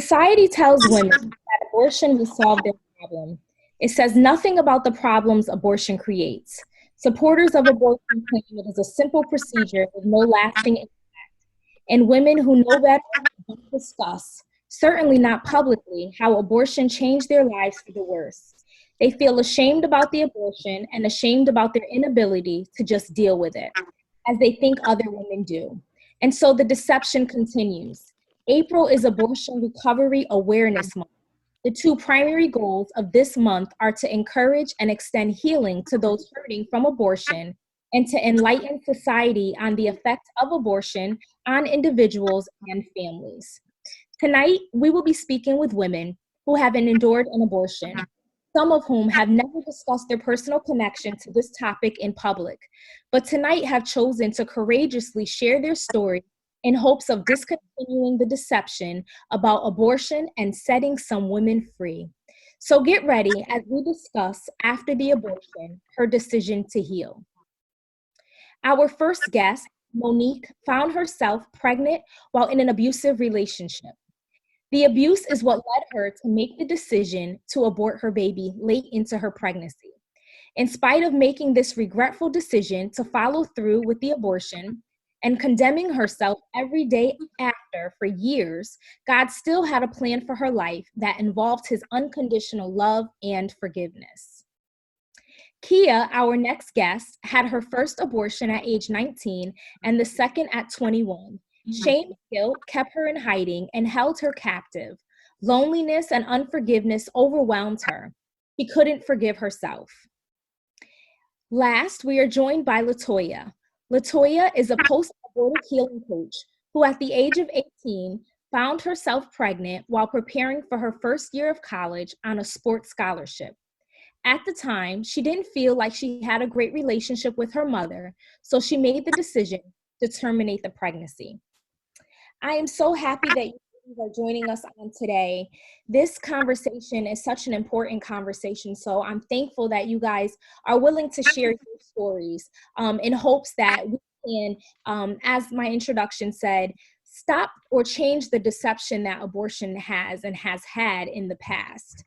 Society tells women that abortion will solve their problem. It says nothing about the problems abortion creates. Supporters of abortion claim it is a simple procedure with no lasting impact, and women who know better don't discuss, certainly not publicly, how abortion changed their lives for the worse. They feel ashamed about the abortion and ashamed about their inability to just deal with it, as they think other women do. And so the deception continues. April is Abortion Recovery Awareness Month. The two primary goals of this month are to encourage and extend healing to those hurting from abortion and to enlighten society on the effect of abortion on individuals and families. Tonight, we will be speaking with women who have endured an abortion, some of whom have never discussed their personal connection to this topic in public, but tonight have chosen to courageously share their story in hopes of discontinuing the deception about abortion and setting some women free. So get ready as we discuss, after the abortion, her decision to heal. Our first guest, Monique, found herself pregnant while in an abusive relationship. The abuse is what led her to make the decision to abort her baby late into her pregnancy. In spite of making this regretful decision to follow through with the abortion and condemning herself every day after for years, God still had a plan for her life that involved his unconditional love and forgiveness. Kia, our next guest, had her first abortion at age 19 and the second at 21. Shame and guilt kept her in hiding and held her captive. Loneliness and unforgiveness overwhelmed her. She couldn't forgive herself. Last, we are joined by Latoya. Latoya is a post-abortive healing coach who at the age of 18 found herself pregnant while preparing for her first year of college on a sports scholarship. At the time, she didn't feel like she had a great relationship with her mother, so she made the decision to terminate the pregnancy. I am so happy that you are joining us on today. This conversation is such an important conversation, so I'm thankful that you guys are willing to share your stories in hopes that we can, as my introduction said, stop or change the deception that abortion has and has had in the past.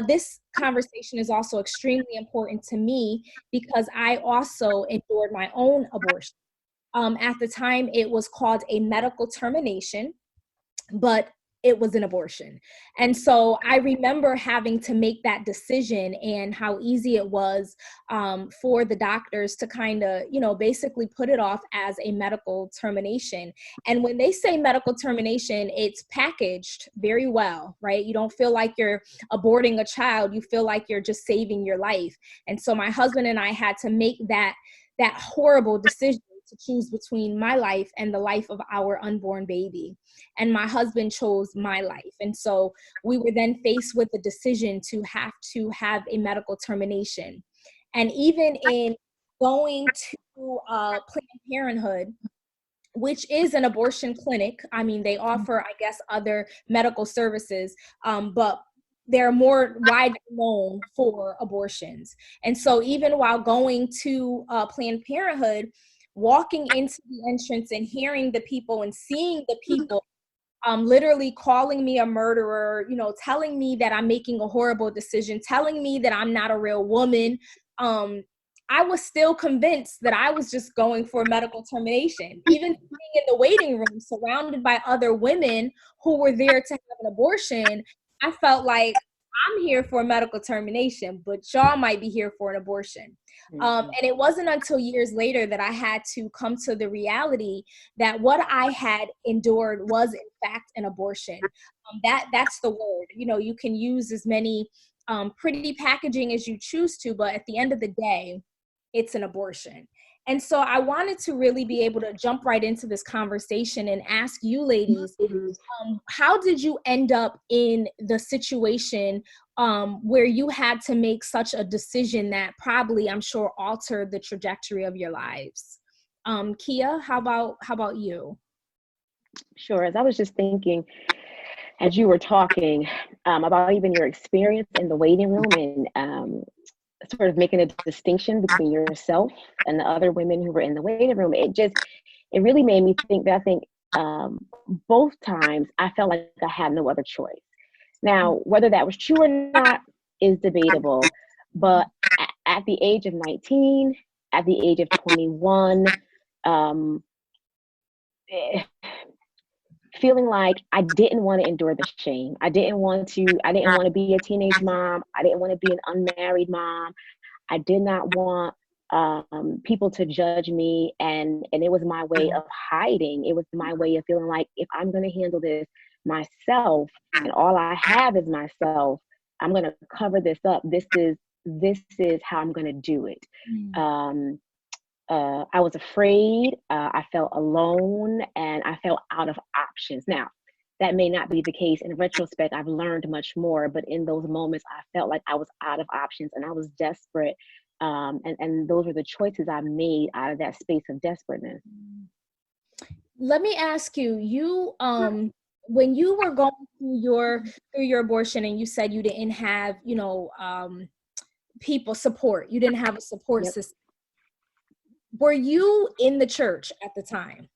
This conversation is also extremely important to me because I also endured my own abortion. At the time, it was called a medical termination, but it was an abortion. And so I remember having to make that decision and how easy it was for the doctors to kind of, basically put it off as a medical termination. And when they say medical termination, it's packaged very well, right? You don't feel like you're aborting a child. You feel like you're just saving your life. And so my husband and I had to make that horrible decision to choose between my life and the life of our unborn baby. And my husband chose my life. And so we were then faced with the decision to have a medical termination. And even in going to Planned Parenthood, which is an abortion clinic, I mean, they offer, I guess, other medical services, but they're more widely known for abortions. And so even while going to Planned Parenthood, walking into the entrance and hearing the people and seeing the people literally calling me a murderer, telling me that I'm making a horrible decision, telling me that I'm not a real woman, I was still convinced that I was just going for a medical termination. Even being in the waiting room surrounded by other women who were there to have an abortion, I felt like I'm here for a medical termination, but y'all might be here for an abortion. And it wasn't until years later that I had to come to the reality that what I had endured was in fact an abortion. That's the word. You can use as many pretty packaging as you choose to, but at the end of the day, it's an abortion. And so I wanted to really be able to jump right into this conversation and ask you ladies, how did you end up in the situation where you had to make such a decision that probably, I'm sure, altered the trajectory of your lives? Kia, how about you? Sure. As I was just thinking, as you were talking about even your experience in the waiting room and sort of making a distinction between yourself and the other women who were in the waiting room, it really made me think that I think both times I felt like I had no other choice. Now, whether that was true or not is debatable, but at the age of 19, at the age of 21, um, feeling like I didn't want to endure the shame. I didn't want to be a teenage mom. I didn't want to be an unmarried mom. I did not want people to judge me, and it was my way of hiding. It was my way of feeling like if I'm going to handle this myself, and all I have is myself, I'm going to cover this up. This is how I'm going to do it. I was afraid. I felt alone, and I felt out of options. Now, that may not be the case. In retrospect, I've learned much more, but in those moments, I felt like I was out of options and I was desperate. And those were the choices I made out of that space of desperateness. Let me ask you, when you were going through your abortion, and you said you didn't have, people support, you didn't have a support system. Were you in the church at the time?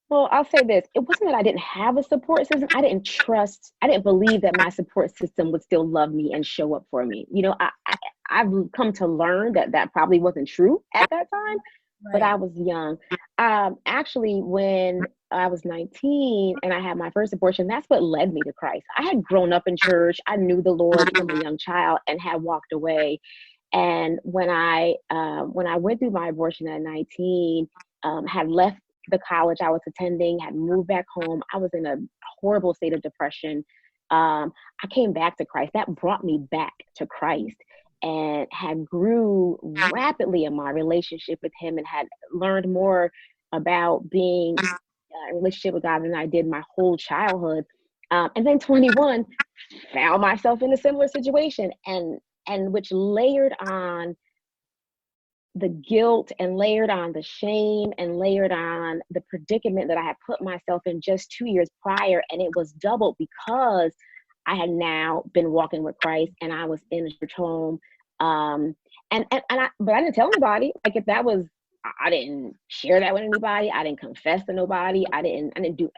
Well, I'll say this. It wasn't that I didn't have a support system. I didn't believe that my support system would still love me and show up for me. I've come to learn that probably wasn't true at that time, but I was young. Actually, when I was 19 and I had my first abortion, that's what led me to Christ. I had grown up in church. I knew the Lord from a young child and had walked away. And when I went through my abortion at 19, had left the college I was attending, had moved back home. I was in a horrible state of depression. I came back to Christ. That brought me back to Christ, and had grew rapidly in my relationship with him, and had learned more about being in a relationship with God than I did my whole childhood. And then 21, found myself in a similar situation, and which layered on the guilt, and layered on the shame, and layered on the predicament that I had put myself in just 2 years prior. And it was doubled because I had now been walking with Christ, and I was in a church home. But I didn't tell anybody. Like, if that was, I didn't share that with anybody. I didn't confess to nobody. I didn't do,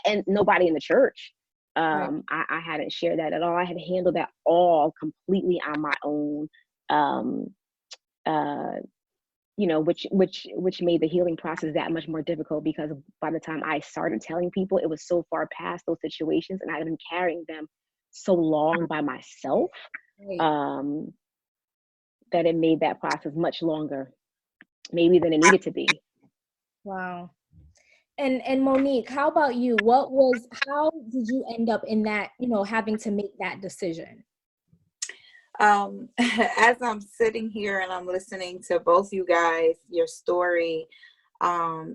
and nobody in the church. I hadn't shared that at all. I had handled that all completely on my own. Which made the healing process that much more difficult, because by the time I started telling people, it was so far past those situations, and I had been carrying them so long by myself, that it made that process much longer, maybe than it needed to be. Wow. And Monique, how about you? How did you end up in that, having to make that decision? As I'm sitting here and I'm listening to both you guys, your story,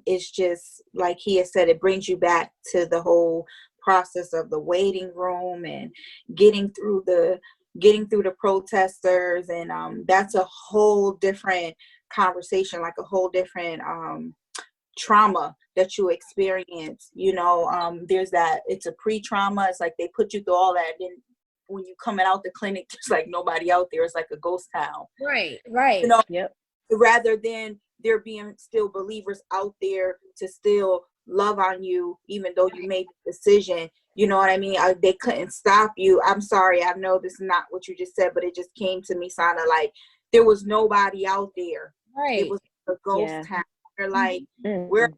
it's just like he has said, it brings you back to the whole process of the waiting room and getting through the protesters, and that's a whole different conversation, like a whole different trauma that you experience. There's that, it's a pre-trauma. It's like they put you through all that, and then when you coming out the clinic, there's like nobody out there. It's like a ghost town. Right. Yep. Rather than there being still believers out there to still love on you, even though you made the decision. You know what I mean? They couldn't stop you. I'm sorry. I know this is not what you just said, but it just came to me sounding like there was nobody out there. Right. It was a ghost town. They're like, where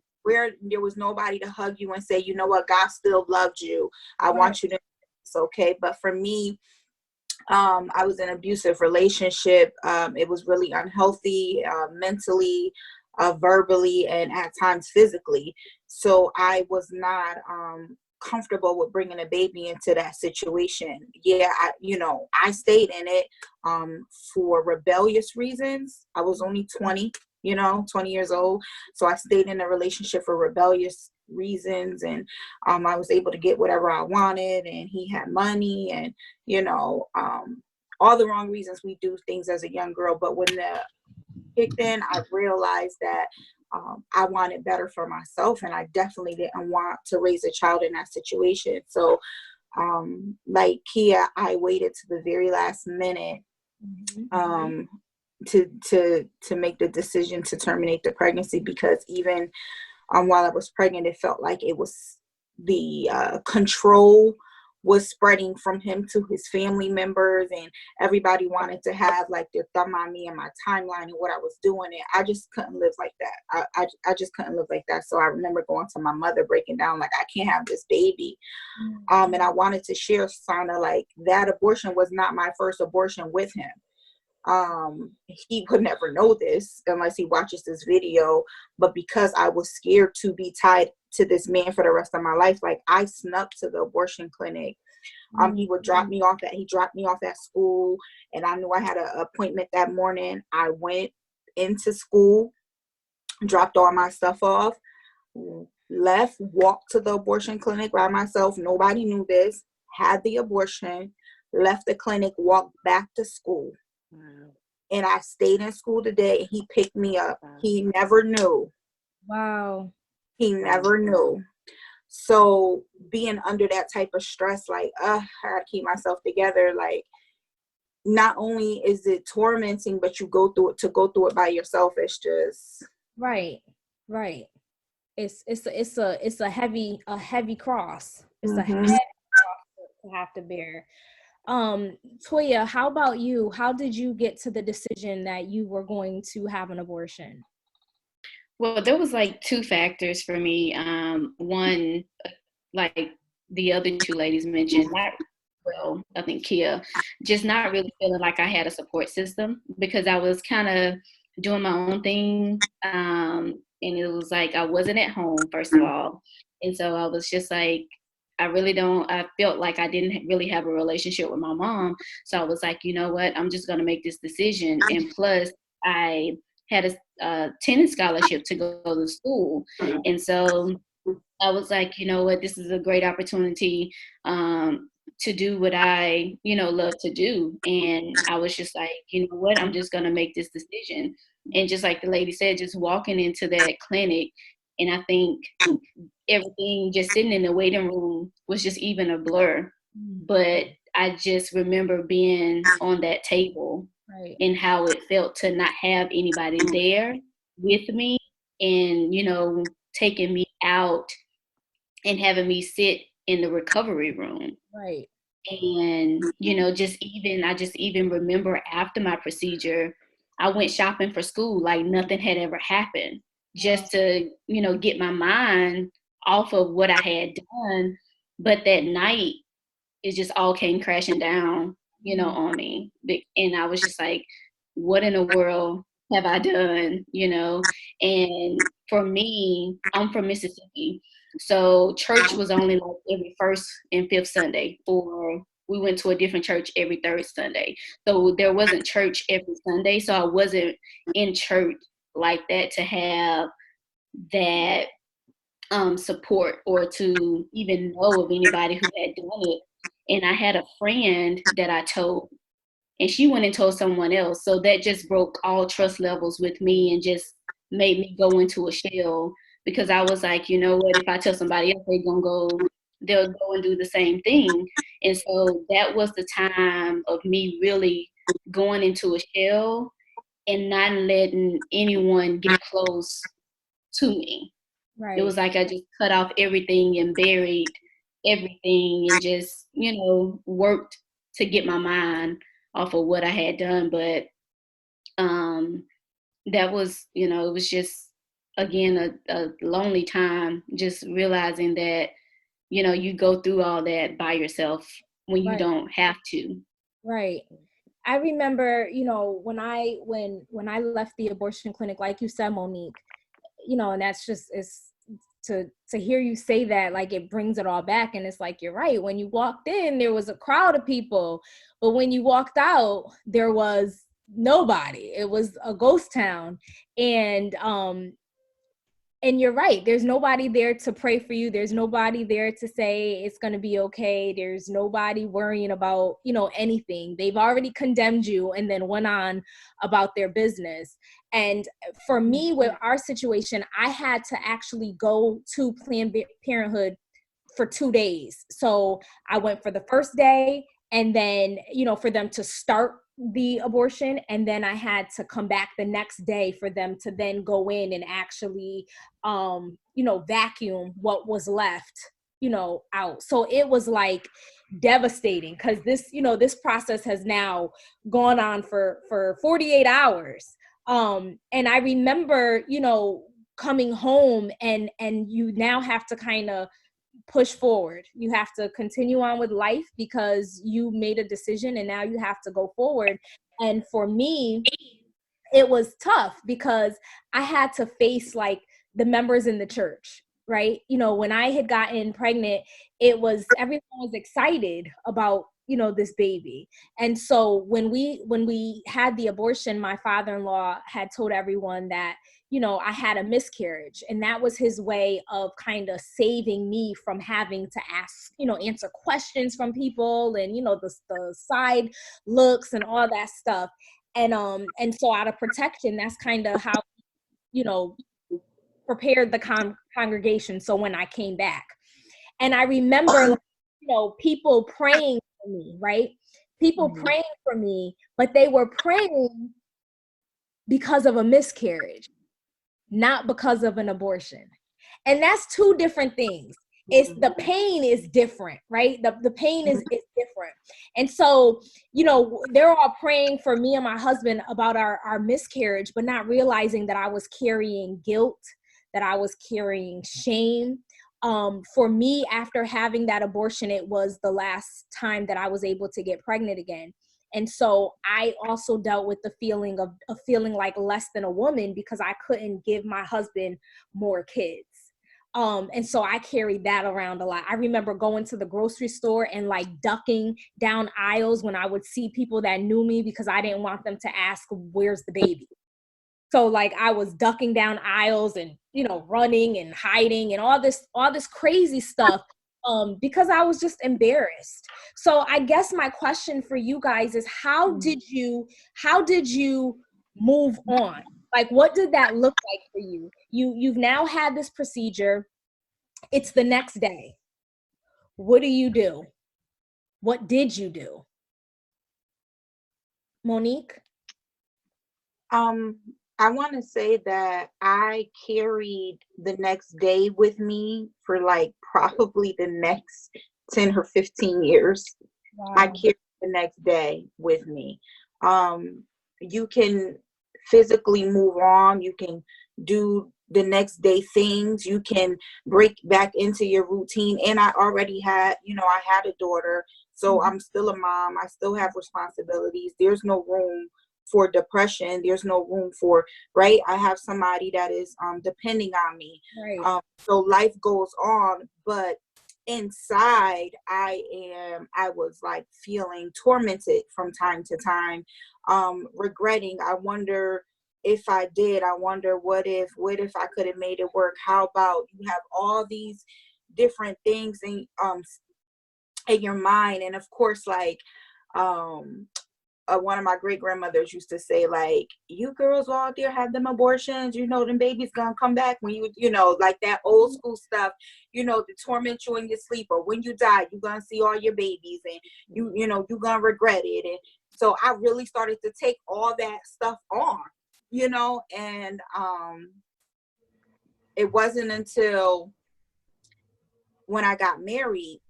there was nobody to hug you and say, you know what, God still loved you. I want you to, it's okay. But for me, I was in an abusive relationship. It was really unhealthy, mentally, verbally, and at times physically. So I was not comfortable with bringing a baby into that situation. Yeah, I stayed in it for rebellious reasons. I was only 20 years old. So I stayed in a relationship for rebellious reasons, and I was able to get whatever I wanted, and he had money, and all the wrong reasons we do things as a young girl. But when the kicked in, I realized that I wanted better for myself, and I definitely didn't want to raise a child in that situation. So like Kia, I waited to the very last minute to make the decision to terminate the pregnancy, because even while I was pregnant. It felt like it was the control was spreading from him to his family members, and everybody wanted to have like their thumb on me and my timeline and what I was doing. And I just couldn't live like that. I just couldn't live like that. So I remember going to my mother, breaking down like, I can't have this baby. And I wanted to share, Sana, like that abortion was not my first abortion with him. He would never know this unless he watches this video, but because I was scared to be tied to this man for the rest of my life, like I snuck to the abortion clinic. He dropped me off at school, and I knew I had an appointment that morning. I went into school, dropped all my stuff off, left, walked to the abortion clinic by myself. Nobody knew this, had the abortion, left the clinic, walked back to school. Wow. And I stayed in school today, and he picked me up. Wow. He never knew. Wow. He never knew. So being under that type of stress, like, I gotta keep myself together. Like, not only is it tormenting, but you go through it by yourself. It's just right. It's a heavy cross. It's a heavy cross to have to bear. Toya, how about you? How did you get to the decision that you were going to have an abortion? Well, there was like two factors for me. One, like the other two ladies mentioned, I think Kia, just not really feeling like I had a support system, because I was kind of doing my own thing. And it was like I wasn't at home, first of all. And so I was just like, I felt like I didn't really have a relationship with my mom. So I was like, you know what, I'm just going to make this decision. And plus, I had a tennis scholarship to go to school. And so I was like, you know what, this is a great opportunity to do what I, love to do. And I was just like, you know what, I'm just going to make this decision. And just like the lady said, just walking into that clinic, and I think everything just sitting in the waiting room was just even a blur. But I just remember being on that table, right, and how it felt to not have anybody there with me, and, taking me out and having me sit in the recovery room. Right. And, I just even remember after my procedure, I went shopping for school like nothing had ever happened, just to, get my mind off of what I had done. But that night, it just all came crashing down, on me. And I was just like, what in the world have I done? And for me, I'm from Mississippi. So church was only like every first and fifth Sunday, or we went to a different church every third Sunday. So there wasn't church every Sunday. So I wasn't in church like that to have that support, or to even know of anybody who had done it. And I had a friend that I told, and she went and told someone else. So that just broke all trust levels with me and just made me go into a shell, because I was like, you know what, if I tell somebody else, they'll go and do the same thing. And so that was the time of me really going into a shell and not letting anyone get close to me. Right. It was like I just cut off everything and buried everything, and just, worked to get my mind off of what I had done. But that was, it was just, again, a lonely time, just realizing that, you go through all that by yourself when you don't have to. Right. I remember, when I left the abortion clinic, like you said, Monique, and that's just, it's to hear you say that, like, it brings it all back. And it's like, you're right. When you walked in, there was a crowd of people, but when you walked out, there was nobody. It was a ghost town. And you're right. There's nobody there to pray for you. There's nobody there to say it's going to be okay. There's nobody worrying about, anything. They've already condemned you and then went on about their business. And for me, with our situation, I had to actually go to Planned Parenthood for 2 days. So I went for the first day, and then, for them to start the abortion, and then I had to come back the next day for them to then go in and actually vacuum what was left out. So it was like devastating, because this process has now gone on for 48 hours. And I remember coming home, and you now have to kind of push forward. You have to continue on with life because you made a decision and now you have to go forward. And for me, it was tough because I had to face like the members in the church, right? When I had gotten pregnant, everyone was excited about this baby. And so when we had the abortion, my father-in-law had told everyone that I had a miscarriage, and that was his way of kind of saving me from having to ask, answer questions from people, and the side looks and all that stuff. And so out of protection, that's kind of how prepared the congregation. So when I came back, and I remember people praying for me, right? People praying for me, but they were praying because of a miscarriage, not because of an abortion. And that's two different things. It's the pain is different, right? The pain is different. And so, they're all praying for me and my husband about our miscarriage, but not realizing that I was carrying guilt, that I was carrying shame. For me, after having that abortion, it was the last time that I was able to get pregnant again. And so I also dealt with the feeling of feeling like less than a woman because I couldn't give my husband more kids. And so I carried that around a lot. I remember going to the grocery store and like ducking down aisles when I would see people that knew me because I didn't want them to ask, where's the baby? So like I was ducking down aisles and, running and hiding and all this crazy stuff. Because I was just embarrassed. So I guess my question for you guys is, how did you move on? Like, what did that look like for you? You've now had this procedure. It's the next day. What do you do? What did you do? Monique? I want to say that I carried the next day with me for like probably the next 10 or 15 years. Wow. I carried the next day with me. You can physically move on. You can do the next day things. You can break back into your routine. And I already had, I had a daughter. So I'm still a mom. I still have responsibilities. There's no room for depression. There's no room for, right? I have somebody that is depending on me. Right. So life goes on, but inside I was like feeling tormented from time to time, regretting. I wonder if I did. I wonder what if I could have made it work? How about you have all these different things in your mind? And of course, like one of my great grandmothers used to say, like, you girls out there have them abortions, them babies gonna come back when like that old school stuff, to torment you in your sleep, or when you die, you're gonna see all your babies and you're gonna regret it. And so I really started to take all that stuff on, and it wasn't until when I got married,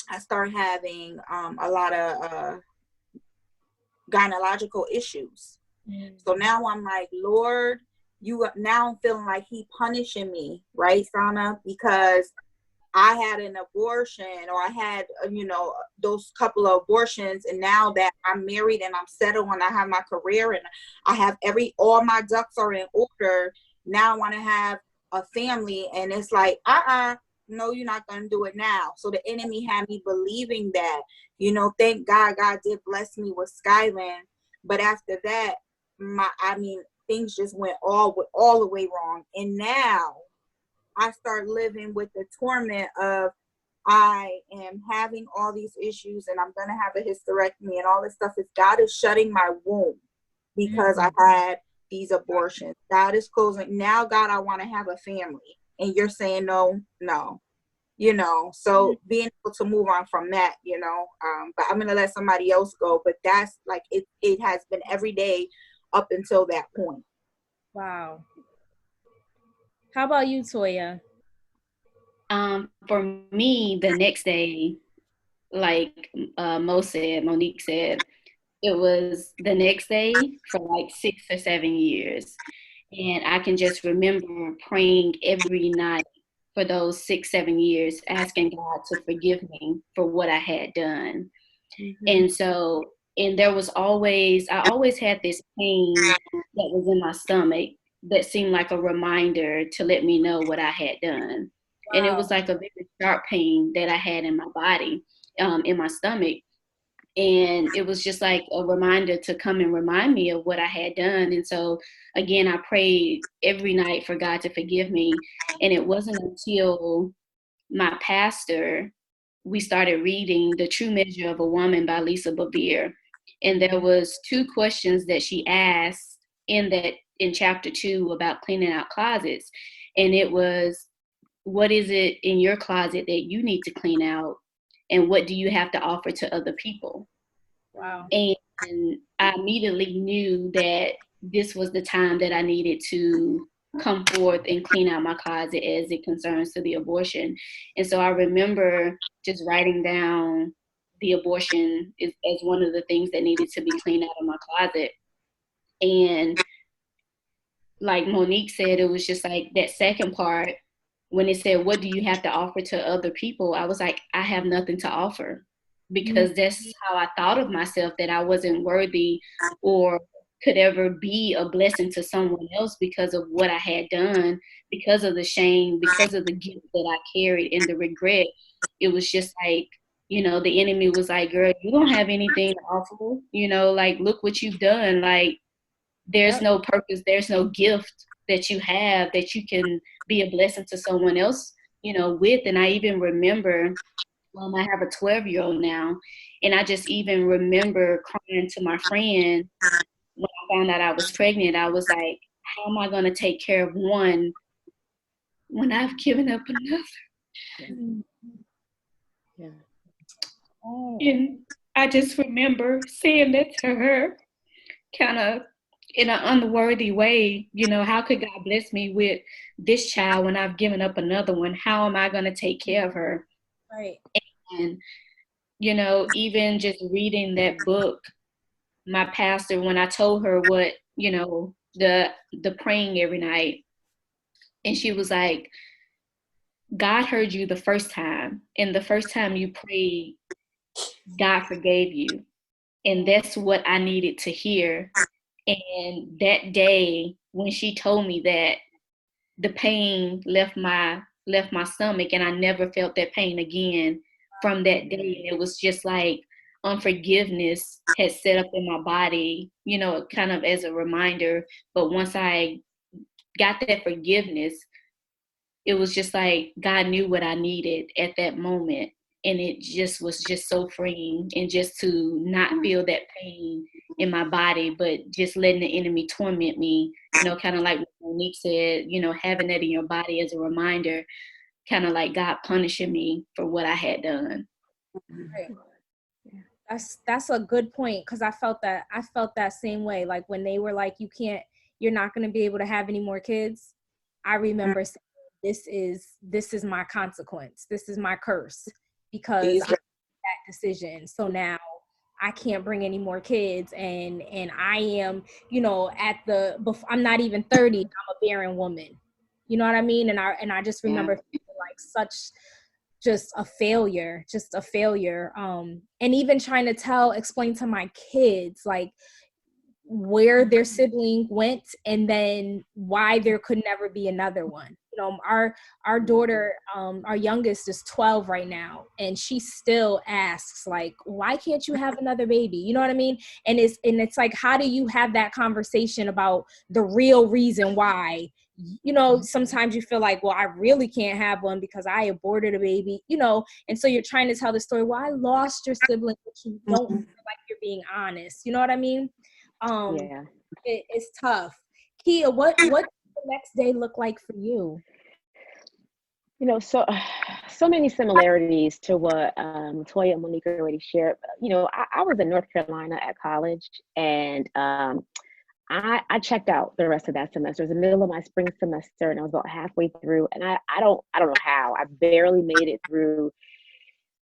I started having a lot of gynecological issues. So now I'm like, Lord, now I'm feeling like he punishing me, right, Sana? Because I had an abortion, or I had, those couple of abortions. And now that I'm married and I'm settled and I have my career and I have all my ducks are in order, now I want to have a family. And it's like, no, you're not going to do it now. So the enemy had me believing that, thank God did bless me with Skyland. But after that, things just went all the way wrong. And now I start living with the torment of, I am having all these issues and I'm going to have a hysterectomy and all this stuff. Is God is shutting my womb because I had these abortions. God is closing. Now, God, I want to have a family. And you're saying, no. you know, so being able to move on from that, you know, but I'm going to let somebody else go, but that's like, it has been every day up until that point. Wow. How about you, Toya? For me, the next day, like Monique said, it was the next day for like 6 or 7 years. And I can just remember praying every night for those 6, 7 years, asking God to forgive me for what I had done. Mm-hmm. And so, and I always had this pain that was in my stomach that seemed like a reminder to let me know what I had done. Wow. And it was like a very sharp pain that I had in my body, in my stomach. And it was just like a reminder to come and remind me of what I had done. And so, again, I prayed every night for God to forgive me. And it wasn't until my pastor, we started reading The True Measure of a Woman by Lisa Bevere. And there was 2 questions that she asked in chapter 2 about cleaning out closets. And it was, what is it in your closet that you need to clean out? And what do you have to offer to other people? Wow. And I immediately knew that this was the time that I needed to come forth and clean out my closet as it concerns to the abortion. And so I remember just writing down the abortion as one of the things that needed to be cleaned out of my closet. And like Monique said, it was just like that second part when it said, what do you have to offer to other people? I was like, I have nothing to offer, because that's how I thought of myself, that I wasn't worthy or could ever be a blessing to someone else because of what I had done, because of the shame, because of the guilt that I carried and the regret. It was just like, you know, the enemy was like, girl, you don't have anything to offer, you know, like, look what you've done. Like, there's no purpose, there's no gift that you have that you can be a blessing to someone else, you know, with. And I even remember, I have a 12-year-old now, and I just even remember crying to my friend when I found out I was pregnant. I was like, how am I going to take care of one when I've given up another? Yeah. Oh. And I just remember saying that to her, kind of in an unworthy way, you know, how could God bless me with this child when I've given up another one? How am I going to take care of her? Right. And, you know, even just reading that book, my pastor, when I told her what, you know, the praying every night, and she was like, God heard you the first time, and the first time you prayed, God forgave you. And that's what I needed to hear. And that day when she told me that, the pain left my stomach, and I never felt that pain again from that day. It was just like unforgiveness had set up in my body, you know, kind of as a reminder. But once I got that forgiveness, it was just like God knew what I needed at that moment. And it just was just so freeing, and just to not feel that pain in my body, but just letting the enemy torment me, you know, kind of like what Monique said, you know, having that in your body as a reminder, kind of like God punishing me for what I had done. Right. That's a good point, because I felt that same way. Like when they were like, you're not going to be able to have any more kids. I remember saying, this is my consequence. This is my curse, because I made that decision. So now I can't bring any more kids, and I am, you know, I'm not even 30. I'm a barren woman. You know what I mean? And I just remember feeling like such just a failure. And even trying to explain to my kids like where their sibling went, and then why there could never be another one. You know, our daughter, our youngest is 12 right now, and she still asks like, why can't you have another baby? You know what I mean? And it's like, how do you have that conversation about the real reason why? You know, sometimes you feel like, well, I really can't have one because I aborted a baby, you know, and so you're trying to tell the story, well, I lost your sibling, but you don't feel like you're being honest. You know what I mean? It's tough. Kia, what did the next day look like for you? You know, so so many similarities to what Toya and Monique already shared. You know, I was in North Carolina at college, and I checked out the rest of that semester. It was the middle of my spring semester, and I was about halfway through. And I don't know how. I barely made it through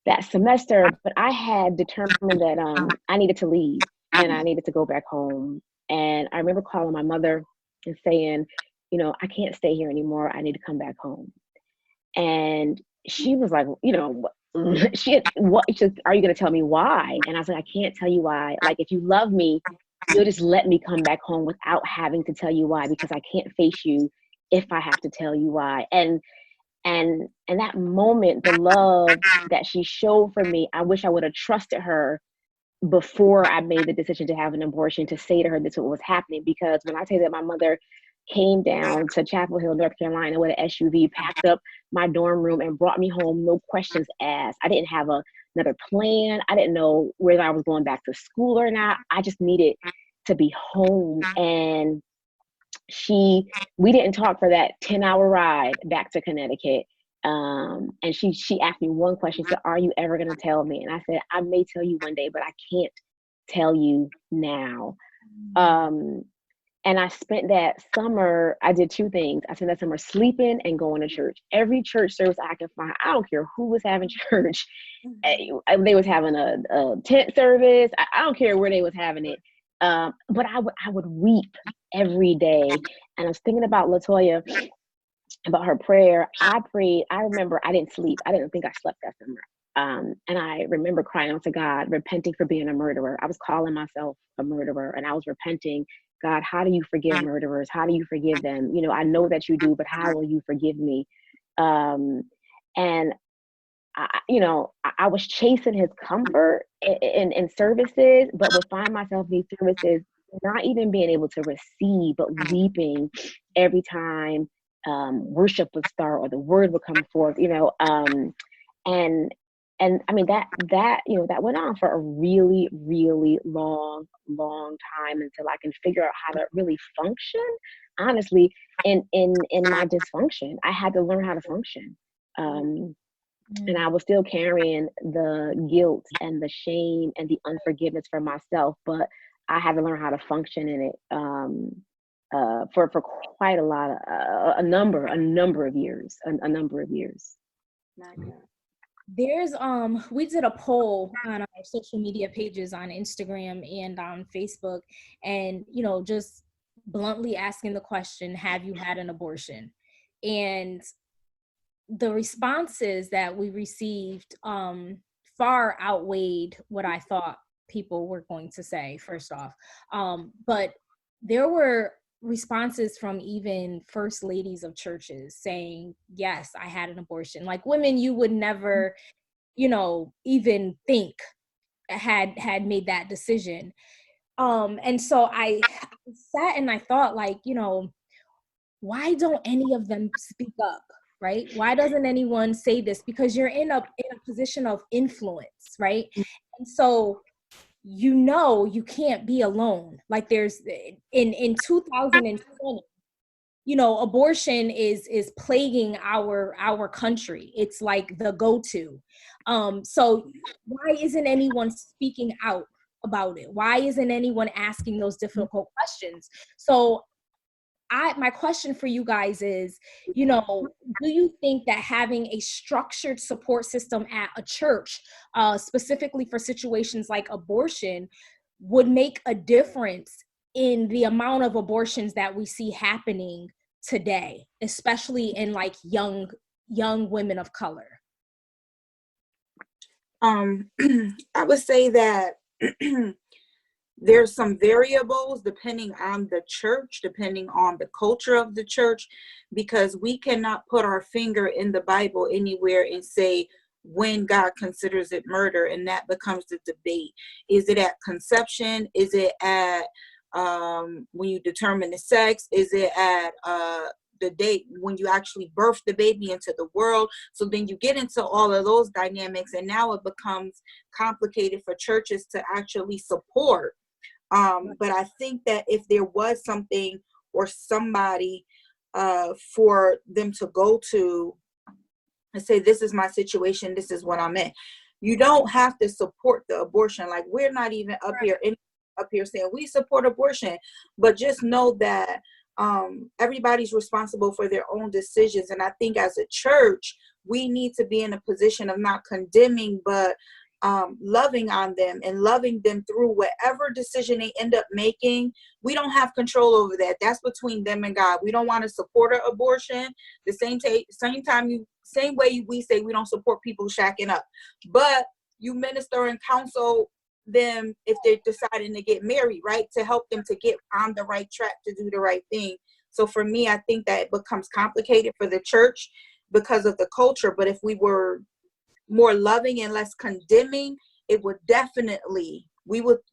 that semester, but I had determined that I needed to leave and I needed to go back home. And I remember calling my mother and saying, you know, I can't stay here anymore. I need to come back home. And she was like, you know, what just, are you going to tell me why? And I was like, I can't tell you why. Like, if you love me, you'll just let me come back home without having to tell you why, because I can't face you if I have to tell you why. And that moment, the love that she showed for me, I wish I would have trusted her before I made the decision to have an abortion, to say to her this was what was happening. Because when I say that my mother came down to Chapel Hill, North Carolina with an SUV, packed up my dorm room and brought me home, no questions asked. I didn't have another plan. I didn't know whether I was going back to school or not. I just needed to be home. And we didn't talk for that 10-hour ride back to Connecticut. And she asked me one question. She said, are you ever going to tell me? And I said, I may tell you one day, but I can't tell you now. And I spent that summer, I did two things. I spent that summer sleeping and going to church. Every church service I could find, I don't care who was having church. They was having a tent service. I don't care where they was having it. But I would weep every day. And I was thinking about LaToya, about her prayer. I prayed. I remember I didn't sleep. I didn't think I slept that summer. And I remember crying out to God, repenting for being a murderer. I was calling myself a murderer, and I was repenting. God, how do you forgive murderers? How do you forgive them? You know, I know that you do, but how will you forgive me? And I was chasing his comfort in services, but would find myself in these services not even being able to receive, but weeping every time worship would start or the word would come forth, and I mean that went on for a really, really long time until I can figure out how to really function, honestly, in my dysfunction. I had to learn how to function. And I was still carrying the guilt and the shame and the unforgiveness for myself, but I had to learn how to function in it for quite a number of years. There's we did a poll on our social media pages on Instagram and on Facebook, and just bluntly asking the question, have you had an abortion? And the responses that we received far outweighed what I thought people were going to say, first off. But there were responses from even first ladies of churches saying, yes, I had an abortion. Like women you would never, even think had made that decision. And so I sat and I thought, like, why don't any of them speak up? Right? Why doesn't anyone say this? Because you're in a position of influence, right? And so you can't be alone. Like there's in 2020, abortion is plaguing our country. It's like the go-to. So why isn't anyone speaking out about it? Why isn't anyone asking those difficult questions? So my question for you guys is, do you think that having a structured support system at a church, specifically for situations like abortion, would make a difference in the amount of abortions that we see happening today, especially in like young women of color? I would say that there's some variables depending on the church, depending on the culture of the church, because we cannot put our finger in the Bible anywhere and say when God considers it murder, and that becomes the debate. Is it at conception? Is it at when you determine the sex? Is it at the date when you actually birth the baby into the world? So then you get into all of those dynamics, and now it becomes complicated for churches to actually support. But I think that if there was something or somebody for them to go to and say, this is my situation, this is what I'm in. You don't have to support the abortion. Like, we're not even up here saying we support abortion, but just know that everybody's responsible for their own decisions. And I think as a church, we need to be in a position of not condemning, but loving on them and loving them through whatever decision they end up making. We don't have control over that. That's between them and God. We don't want to support an abortion. The same way we say we don't support people shacking up, but you minister and counsel them if they're deciding to get married, right? To help them to get on the right track to do the right thing. So for me, I think that it becomes complicated for the church because of the culture. But if we were more loving and less condemning, it would definitely,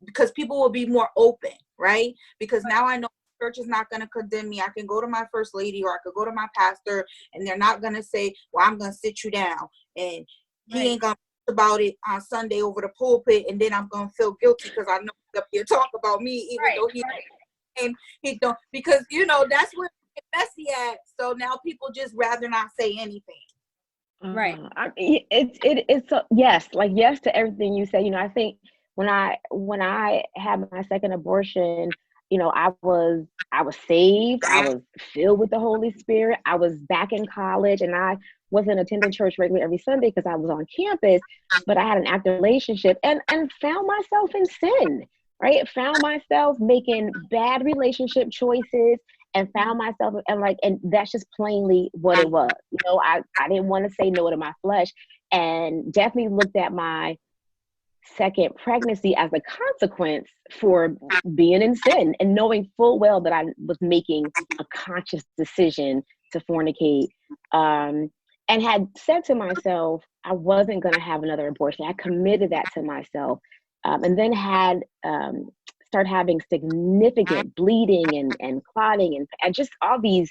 because people will be more open, right? Because now I know church is not going to condemn me. I can go to my first lady or I could go to my pastor and they're not going to say, well, I'm going to sit you down and he ain't going to talk about it on Sunday over the pulpit, and then I'm going to feel guilty because I know he's up here talk about me, even though he don't, because that's where it's messy at. So now people just rather not say anything. Right. It's yes, like yes to everything you say. I think when I had my second abortion, I was saved. I was filled with the Holy Spirit. I was back in college, and I wasn't attending church regularly every Sunday because I was on campus, but I had an active relationship and found myself in sin, right? Found myself making bad relationship choices and found myself and that's just plainly what it was. I didn't want to say no to my flesh, and definitely looked at my second pregnancy as a consequence for being in sin and knowing full well that I was making a conscious decision to fornicate, and had said to myself I wasn't going to have another abortion. I committed that to myself, and then had started having significant bleeding and clotting and just all these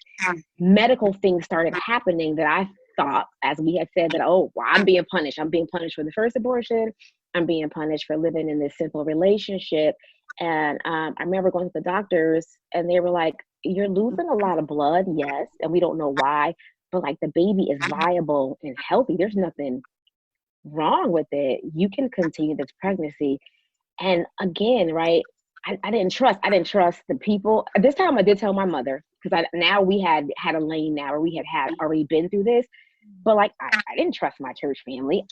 medical things started happening that I thought, as we had said, that, oh, well, I'm being punished. I'm being punished for the first abortion. I'm being punished for living in this sinful relationship. And I remember going to the doctors and they were like, you're losing a lot of blood, yes, and we don't know why, but like the baby is viable and healthy. There's nothing wrong with it. You can continue this pregnancy. And again, right, I didn't trust the people. This time I did tell my mother, because now we had a lane now where we had already been through this. But like, I didn't trust my church family.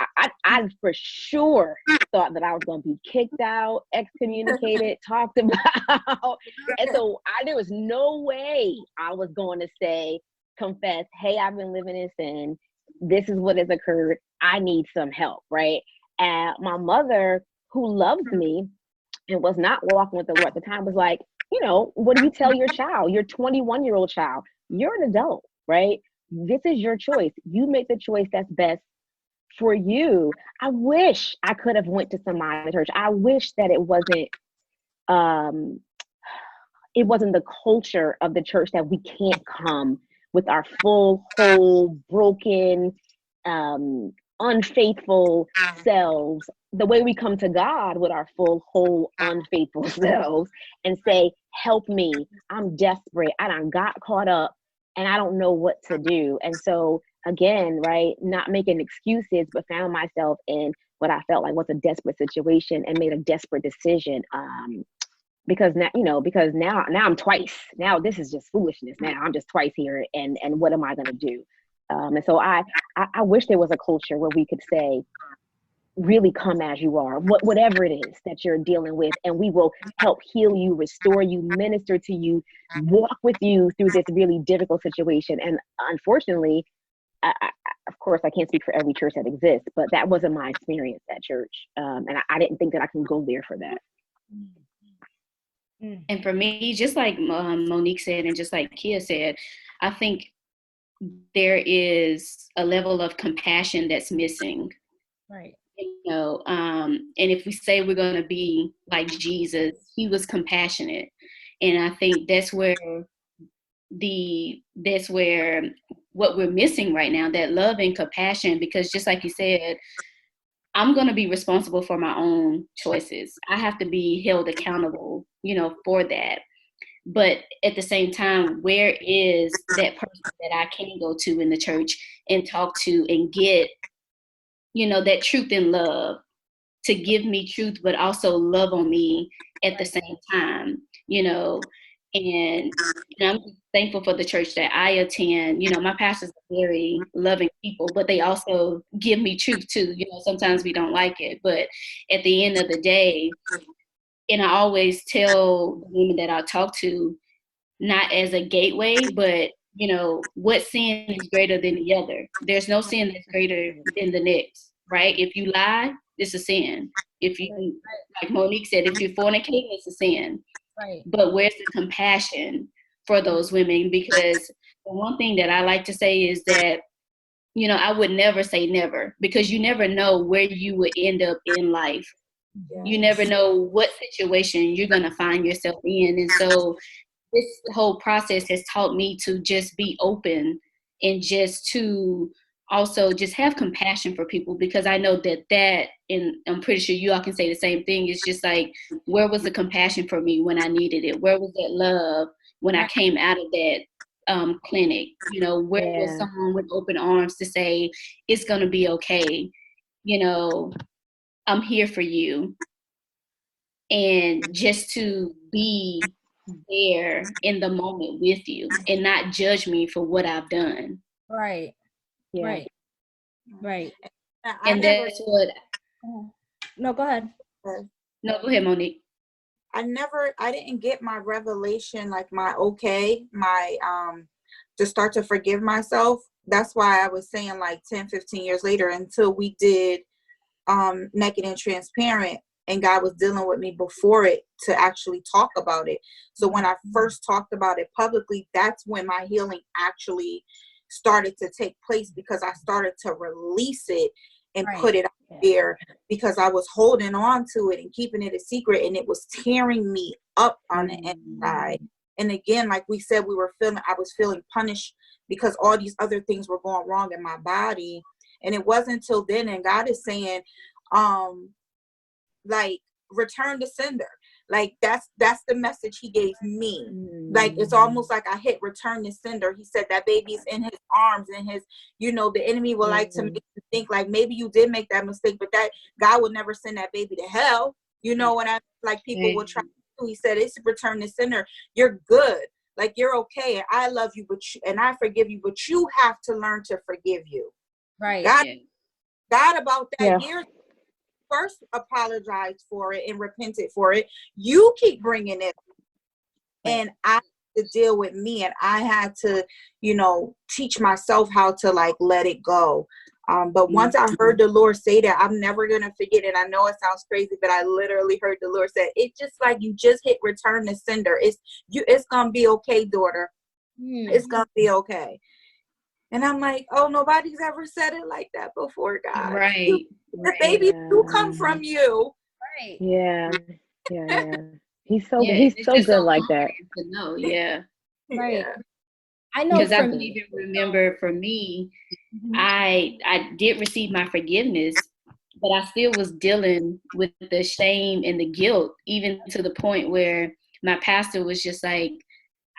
I for sure thought that I was going to be kicked out, excommunicated, talked about. And so there was no way I was going to say, confess, hey, I've been living in sin. This is what has occurred. I need some help, right? And my mother, who loves me and was not walking with the Lord at the time, was like, what do you tell your child, your 21-year-old child? You're an adult, right? This is your choice. You make the choice that's best for you. I wish I could have went to somebody in the church. I wish that it wasn't the culture of the church that we can't come with our full, whole, broken, unfaithful selves, the way we come to God with our full, whole, unfaithful selves and say, help me, I'm desperate, I done got caught up and I don't know what to do. And so again, right, not making excuses, but found myself in what I felt like was a desperate situation and made a desperate decision. Because now I'm twice. Now this is just foolishness. Now I'm just twice here, and what am I going to do? And so I wish there was a culture where we could say, really come as you are, whatever it is that you're dealing with, and we will help heal you, restore you, minister to you, walk with you through this really difficult situation. And unfortunately, of course, I can't speak for every church that exists, but that wasn't my experience at church, and I didn't think that I can go there for that. And for me, just like Monique said, and just like Kia said, I think there is a level of compassion that's missing. Right. And if we say we're going to be like Jesus, he was compassionate. And I think that's where what we're missing right now, that love and compassion, because just like you said, I'm going to be responsible for my own choices. I have to be held accountable, for that. But at the same time, where is that person that I can go to in the church and talk to and get, that truth and love, to give me truth, but also love on me at the same time, and I'm thankful for the church that I attend. My pastors are very loving people, but they also give me truth too. Sometimes we don't like it, but at the end of the day, and I always tell the women that I talk to, not as a gateway, but what sin is greater than the other? There's no sin that's greater than the next, right? If you lie, it's a sin. If you, like Monique said, if you're fornicating, it's a sin. Right. But where's the compassion for those women? Because the one thing that I like to say is that, I would never say never, because you never know where you would end up in life. Yes. You never know what situation you're going to find yourself in. And so this whole process has taught me to just be open and just to also just have compassion for people, because I know that, and I'm pretty sure you all can say the same thing, it's just like, where was the compassion for me when I needed it? Where was that love when I came out of that clinic? Where was someone with open arms to say, it's going to be okay, I'm here for you. And just to be there in the moment with you and not judge me for what I've done. Right. Yeah. Right. And that's what. No, go ahead. No, go ahead, Monique. I didn't get my revelation, like my to start to forgive myself. That's why I was saying like 10, 15 years later, until we did Naked and Transparent, and God was dealing with me before it to actually talk about it. So when I first talked about it publicly, that's when my healing actually started to take place, because I started to release it and put it out there, because I was holding on to it and keeping it a secret, and it was tearing me up on the inside. And again, like we said, I was feeling punished because all these other things were going wrong in my body. And it wasn't until then, and God is saying, like, return to sender. Like, that's the message he gave me. Like, it's almost like I hit return to sender. He said that baby's in his arms, and his, the enemy will like to make you think like maybe you did make that mistake, but that God would never send that baby to hell. What I like, people will try to do. He said, it's return to sender. You're good. Like, you're okay. And I love you, and I forgive you, but you have to learn to forgive you. Right. God about that years first apologized for it and repented for it. You keep bringing it, and I had to deal with me, and I had to, teach myself how to like let it go. But once I heard the Lord say that, I'm never gonna forget it. I know it sounds crazy, but I literally heard the Lord say, "It's just like you just hit return to sender. It's gonna be okay, daughter. It's gonna be okay." And I'm like, oh, nobody's ever said it like that before, God. Right. The baby do come from you. Right. Yeah. He's so good like that. To know, yeah. Right. Yeah. I know, because I can even remember, for me, I did receive my forgiveness, but I still was dealing with the shame and the guilt, even to the point where my pastor was just like,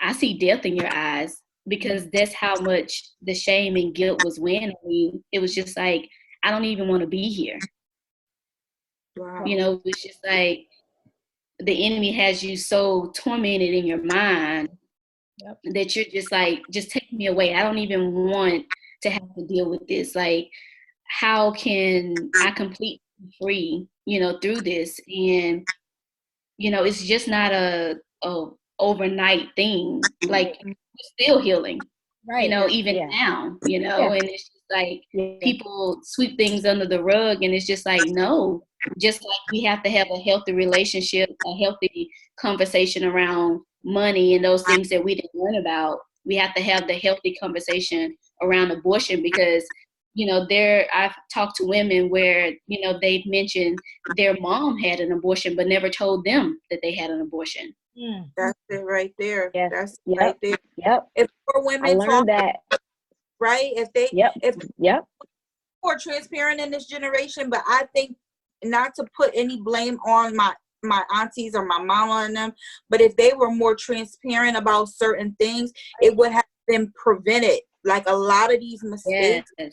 I see death in your eyes, because that's how much the shame and guilt was weighing on me. It was just like, I don't even want to be here. Wow. It was just like the enemy has you so tormented in your mind that you're just like, just take me away. I don't even want to have to deal with this. Like, how can I completely be free, through this? And, it's just not a overnight thing. Like, we're still healing, even now, and it's just like people sweep things under the rug, and it's just like, no, just like we have to have a healthy relationship, a healthy conversation around money and those things that we didn't learn about. We have to have the healthy conversation around abortion, because I've talked to women where, they've mentioned their mom had an abortion, but never told them that they had an abortion. That's it right there. Yeah. That's right there. Yep. If more women talk that, right? If they, if more transparent in this generation, but I think not to put any blame on my aunties or my mama and them, but if they were more transparent about certain things, it would have been prevented. Like a lot of these mistakes, Yes.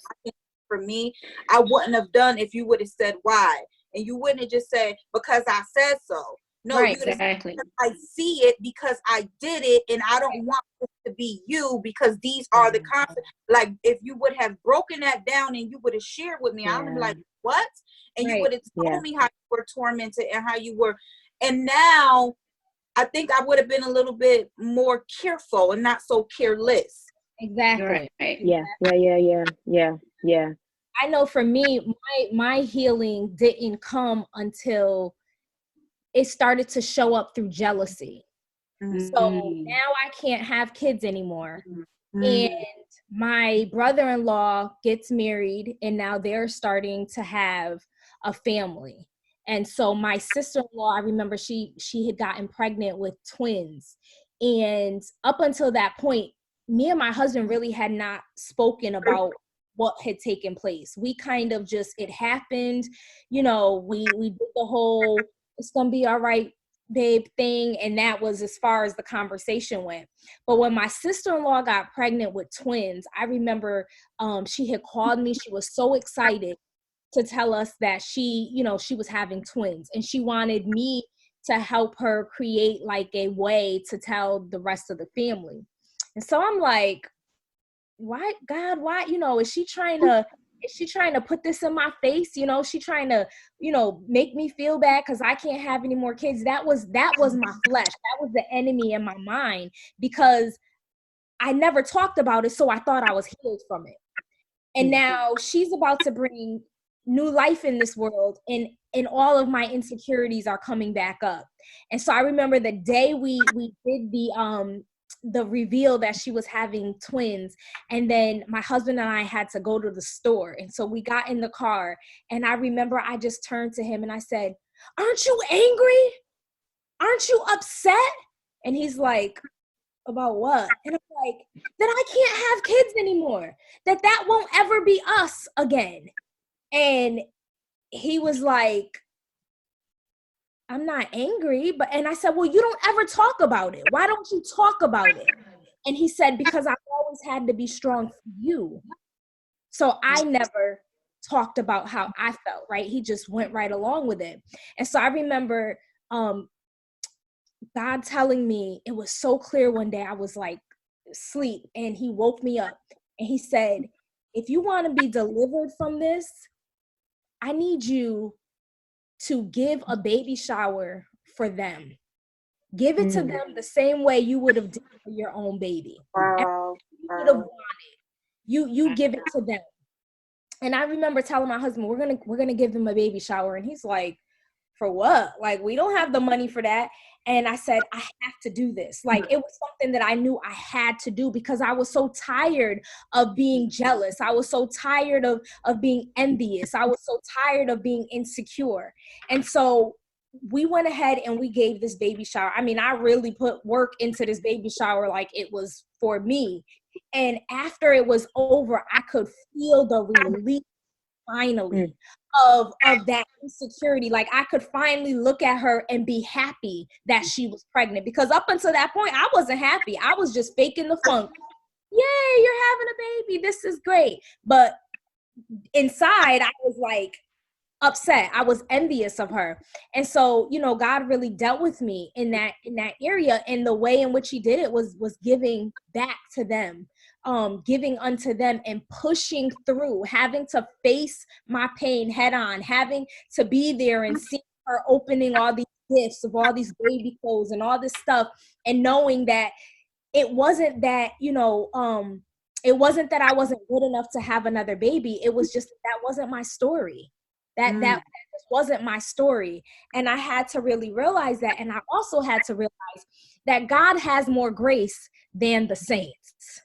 for me, I wouldn't have done if you would have said why. And you wouldn't have just said, because I said so. No, Right, you would have Exactly. said, I see it because I did it, and I don't want this to be you because these are the consequences. Like, if you would have broken that down and you would have shared with me, I would be like, what? And you would have told me how you were tormented and how you were. And now I think I would have been a little bit more careful and not so careless. exactly. Right. Yeah. I know for me, my healing didn't come until it started to show up through jealousy. Mm-hmm. So now I can't have kids anymore. Mm-hmm. And my brother-in-law gets married, and now they're starting to have a family. And so my sister-in-law, I remember she had gotten pregnant with twins. And up until that point, me and my husband really had not spoken about what had taken place. We kind of just, it happened, we did the whole, it's gonna be all right, babe thing, and that was as far as the conversation went. But when my sister-in-law got pregnant with twins, I remember she had called me. She was so excited to tell us that she was having twins, and she wanted me to help her create like a way to tell the rest of the family. And so I'm like, why, God, why, is she trying to put this in my face? She trying to, make me feel bad because I can't have any more kids. That was my flesh. That was the enemy in my mind, because I never talked about it. So I thought I was healed from it. And now she's about to bring new life in this world, and all of my insecurities are coming back up. And so I remember the day we did the reveal that she was having twins, and then my husband and I had to go to the store. And so we got in the car, and I remember I just turned to him and I said, "Aren't you angry? Aren't you upset?" And he's like, "About what?" And I'm like, "That I can't have kids anymore, that won't ever be us again." And he was like, "I'm not angry, and I said, "Well, you don't ever talk about it. Why don't you talk about it?" And he said, "Because I've always had to be strong for you." So I never talked about how I felt, right? He just went right along with it. And so I remember God telling me, it was so clear one day. I was like asleep, and he woke me up, and he said, "If you want to be delivered from this, I need you to give a baby shower for them. Give it to them the same way you would have done for your own baby. Wow. You would have wanted. You give it to them." And I remember telling my husband, we're gonna give them a baby shower. And he's like, "For what? Like, we don't have the money for that." And I said, "I have to do this." Like, it was something that I knew I had to do, because I was so tired of being jealous. I was so tired of being envious. I was so tired of being insecure. And so we went ahead and we gave this baby shower. I mean, I really put work into this baby shower like it was for me. And after it was over, I could feel the relief finally of that insecurity. Like, I could finally look at her and be happy that she was pregnant, because up until that point, I wasn't happy. I was just faking the funk. Yay, you're having a baby. This is great. But inside, I was like upset. I was envious of her. And so, God really dealt with me in that area. And the way in which he did it was giving back to them. Giving unto them and pushing through, having to face my pain head on, having to be there and see her opening all these gifts of all these baby clothes and all this stuff, and knowing that it wasn't that, it wasn't that I wasn't good enough to have another baby. It was just that wasn't my story. That just wasn't my story. And I had to really realize that. And I also had to realize that God has more grace than the saints.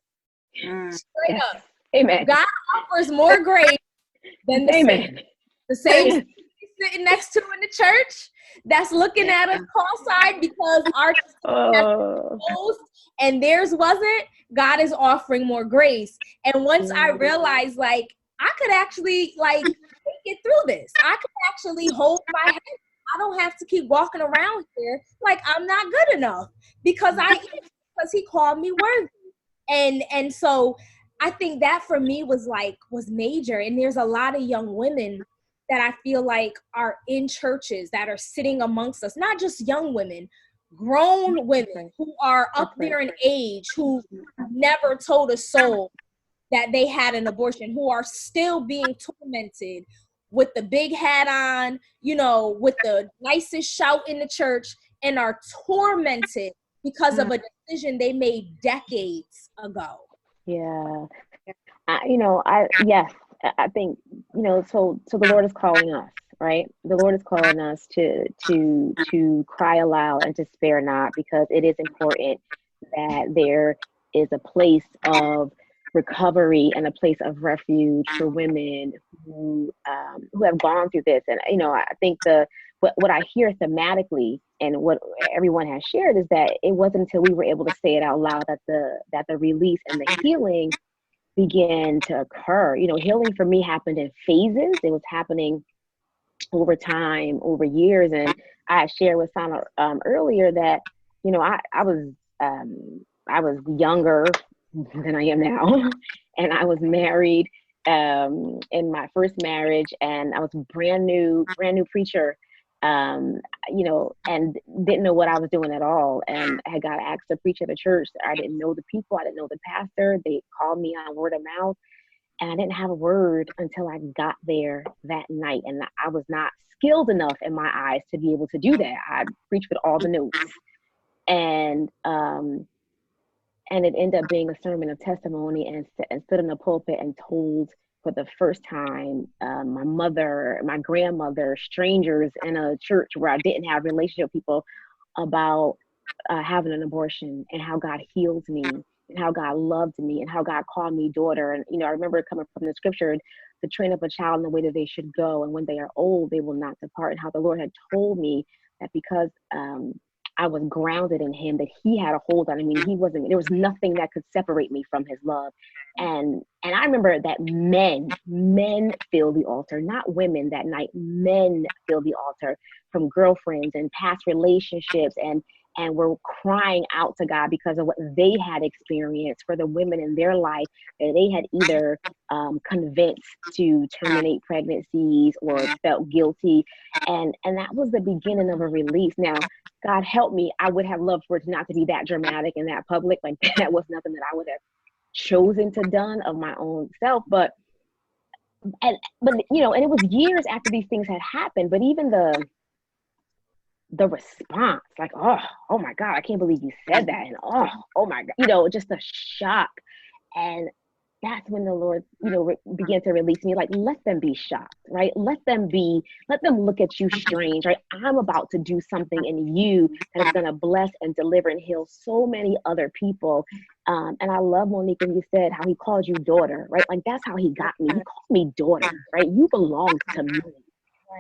Straight up. Amen. God offers more grace than the saints. The saints sitting next to in the church that's looking at us cross-eyed because our closed and theirs wasn't. God is offering more grace. And once I realized, like, I could actually, like, make it through this. I could actually hold my head I don't have to keep walking around here like I'm not good enough, because because he called me worthy. And so I think that for me was major. And there's a lot of young women that I feel like are in churches that are sitting amongst us, not just young women, grown women who are up there in age, who never told a soul that they had an abortion, who are still being tormented with the big hat on, with the nicest shout in the church, and are tormented because of a decision they made decades ago. Yeah. Yes, I think, so the Lord is calling us, right? The Lord is calling us to cry aloud and to spare not, because it is important that there is a place of recovery and a place of refuge for women who have gone through this. And I think what I hear thematically and what everyone has shared is that it wasn't until we were able to say it out loud that the release and the healing began to occur. Healing for me happened in phases. It was happening over time, over years. And I shared with Sana earlier that, I was younger than I am now. And I was married in my first marriage, and I was brand new preacher, and didn't know what I was doing at all. And I got asked to preach at a church. I didn't know the people. I didn't know the pastor. They called me on word of mouth. And I didn't have a word until I got there that night. And I was not skilled enough in my eyes to be able to do that. I preached with all the notes. And it ended up being a sermon of testimony, and stood in the pulpit and told for the first time my mother, my grandmother, strangers in a church where I didn't have relationship with people, about having an abortion, and how God healed me, and how God loved me, and how God called me daughter. And I remember coming from the scripture, to train up a child in the way that they should go, and when they are old, they will not depart. And how the Lord had told me that because I was grounded in him, that he had a hold on me. There was nothing that could separate me from his love. And I remember that men filled the altar, not women that night. Men filled the altar, from girlfriends and past relationships, and were crying out to God because of what they had experienced, for the women in their life that they had either convinced to terminate pregnancies or felt guilty. And that was the beginning of a release. Now, God help me, I would have loved for it not to be that dramatic and that public. Like, that was nothing that I would have chosen to done of my own self. But and it was years after these things had happened, but even the response, like, oh my God, I can't believe you said that. And oh my God, just a shock. And that's when the Lord, began to release me. Like, let them be shocked, right? Let them look at you strange, right? I'm about to do something in you that is going to bless and deliver and heal so many other people. And I love, Monique, when you said how he called you daughter, right? Like, that's how he got me. He called me daughter, right? You belong to me.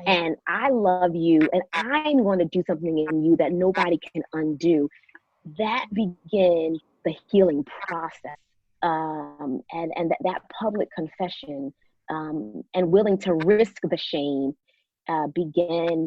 And I love you, and I'm going to do something in you that nobody can undo. That began the healing process. And that public confession, and willing to risk the shame, began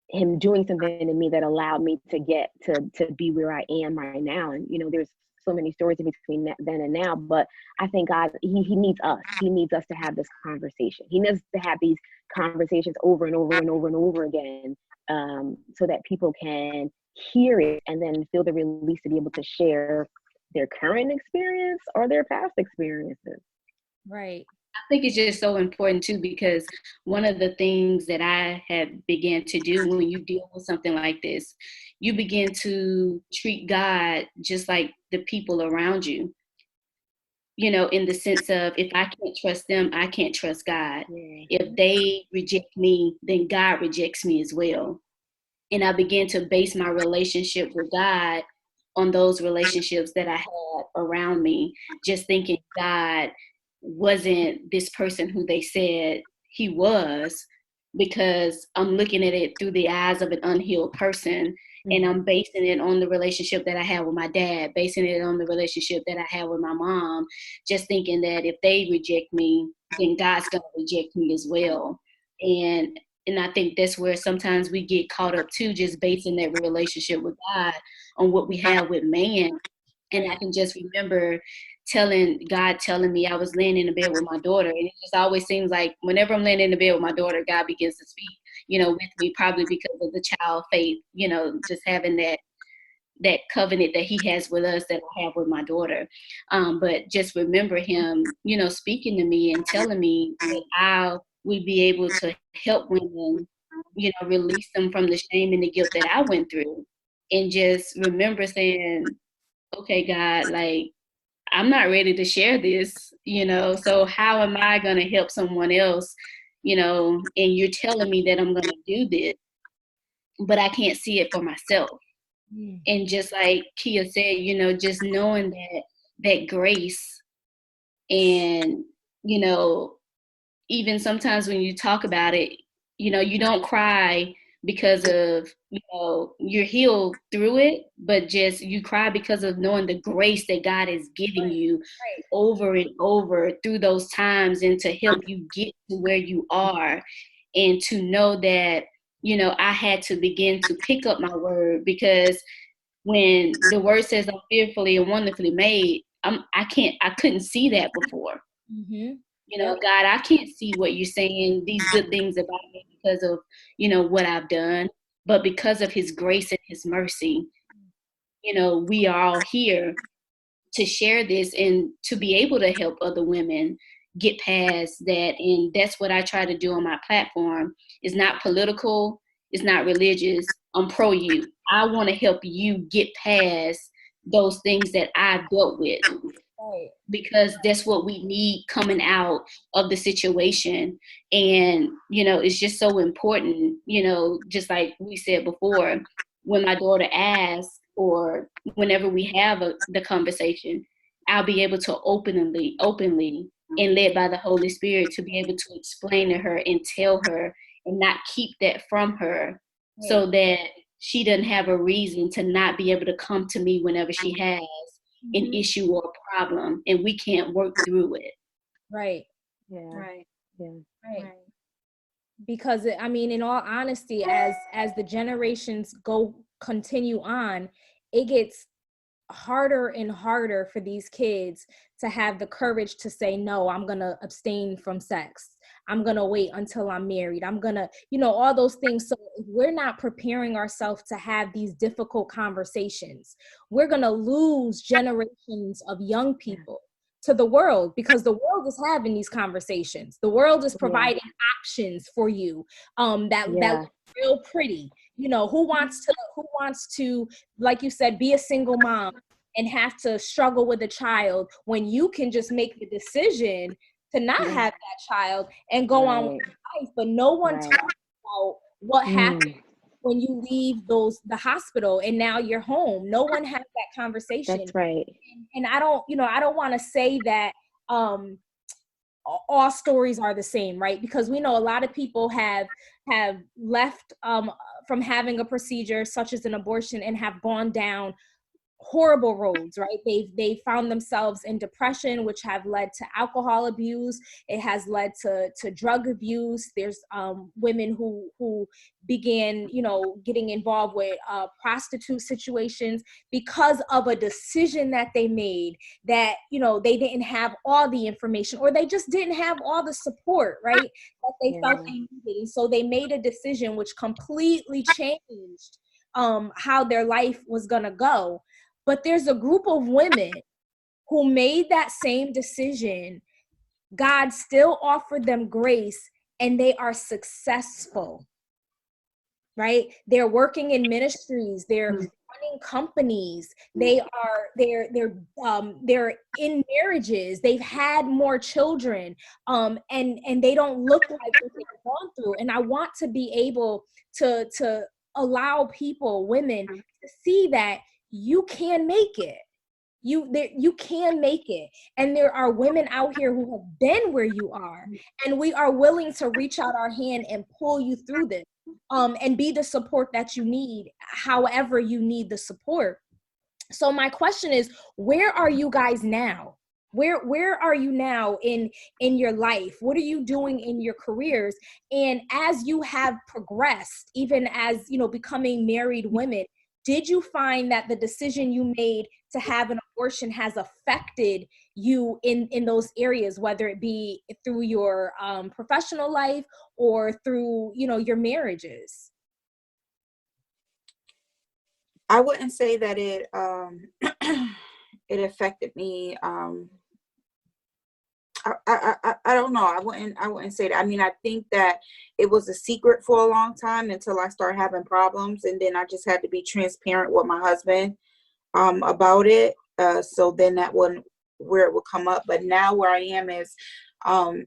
him doing something in me that allowed me to get to be where I am right now. And there's so many stories in between then and now, but I think God, he needs us. He needs us to have this conversation. He needs to have these conversations over and over and over and over again, so that people can hear it and then feel the release to be able to share their current experience or their past experiences. Right. I think it's just so important too, because one of the things that I had began to do when you deal with something like this, you begin to treat God just like the people around you, in the sense of, if I can't trust them, I can't trust God. Yeah. If they reject me, then God rejects me as well. And I began to base my relationship with God on those relationships that I had around me, just thinking God wasn't this person who they said he was, because I'm looking at it through the eyes of an unhealed person. And I'm basing it on the relationship that I had with my dad, basing it on the relationship that I had with my mom, just thinking that if they reject me, then God's going to reject me as well. And I think that's where sometimes we get caught up too, just basing that relationship with God on what we have with man. And I can just remember God telling me, I was laying in the bed with my daughter. And it just always seems like whenever I'm laying in the bed with my daughter, God begins to speak, with me, probably because of the child faith, just having that covenant that he has with us that I have with my daughter. But just remember him, speaking to me and telling me that I would be able to help women, release them from the shame and the guilt that I went through. And just remember saying, okay, God, like, I'm not ready to share this, so how am I going to help someone else, and you're telling me that I'm going to do this, but I can't see it for myself. And just like Kia said, just knowing that grace and, even sometimes when you talk about it, you don't cry because of, you're healed through it, but just you cry because of knowing the grace that God is giving you over and over through those times and to help you get to where you are. And to know that, I had to begin to pick up my word, because when the word says I'm fearfully and wonderfully made, I couldn't see that before. God, I can't see what you're saying, these good things about me because of, what I've done, but because of his grace and his mercy, we are all here to share this and to be able to help other women get past that. And that's what I try to do on my platform. It's not political. It's not religious. I'm pro you. I want to help you get past those things that I've dealt with. Because that's what we need coming out of the situation. And, it's just so important, just like we said before, when my daughter asks or whenever we have the conversation, I'll be able to openly and led by the Holy Spirit to be able to explain to her and tell her and not keep that from her, so that she doesn't have a reason to not be able to come to me whenever she has an issue or a problem and we can't work through it. Right. Yeah. Right. Yeah. Right. Because I mean, in all honesty, as the generations continue on, it gets harder and harder for these kids to have the courage to say, no, I'm going to abstain from sex. I'm going to wait until I'm married. I'm going to, all those things. So if we're not preparing ourselves to have these difficult conversations, we're going to lose generations of young people to the world, because the world is having these conversations. The world is providing options for you that look real pretty. Who wants to, like you said, be a single mom and have to struggle with a child when you can just make the decision to not have that child and go on with your life. But no one talks about what happens when you leave the hospital and now you're home. No one has that conversation. That's right. And I don't want to say that all stories are the same, right? Because we know a lot of people have left from having a procedure such as an abortion and have gone down horrible roads, right? They found themselves in depression, which have led to alcohol abuse. It has led to drug abuse. There's women who began, getting involved with prostitute situations because of a decision that they made that, they didn't have all the information, or they just didn't have all the support, right? That they felt they needed. And so they made a decision which completely changed how their life was gonna go. But there's a group of women who made that same decision. God still offered them grace and they are successful, right? They're working in ministries, they're running companies, they're in marriages, they've had more children, and they don't look like what they've gone through. And I want to be able to allow people, women, to see that you can make it. You can make it. And there are women out here who have been where you are, and we are willing to reach out our hand and pull you through this, and be the support that you need, however you need the support. So my question is, where are you guys now? Where are you now in your life? What are you doing in your careers? And as you have progressed, even as, you know, becoming married women, did you find that the decision you made to have an abortion has affected you in those areas, whether it be through your professional life or through, you know, your marriages? I wouldn't say that it it affected me. I don't know. I wouldn't say that. I mean, I think that it was a secret for a long time until I started having problems, and then I just had to be transparent with my husband about it. So then that wasn't where it would come up. But now where I am is, I've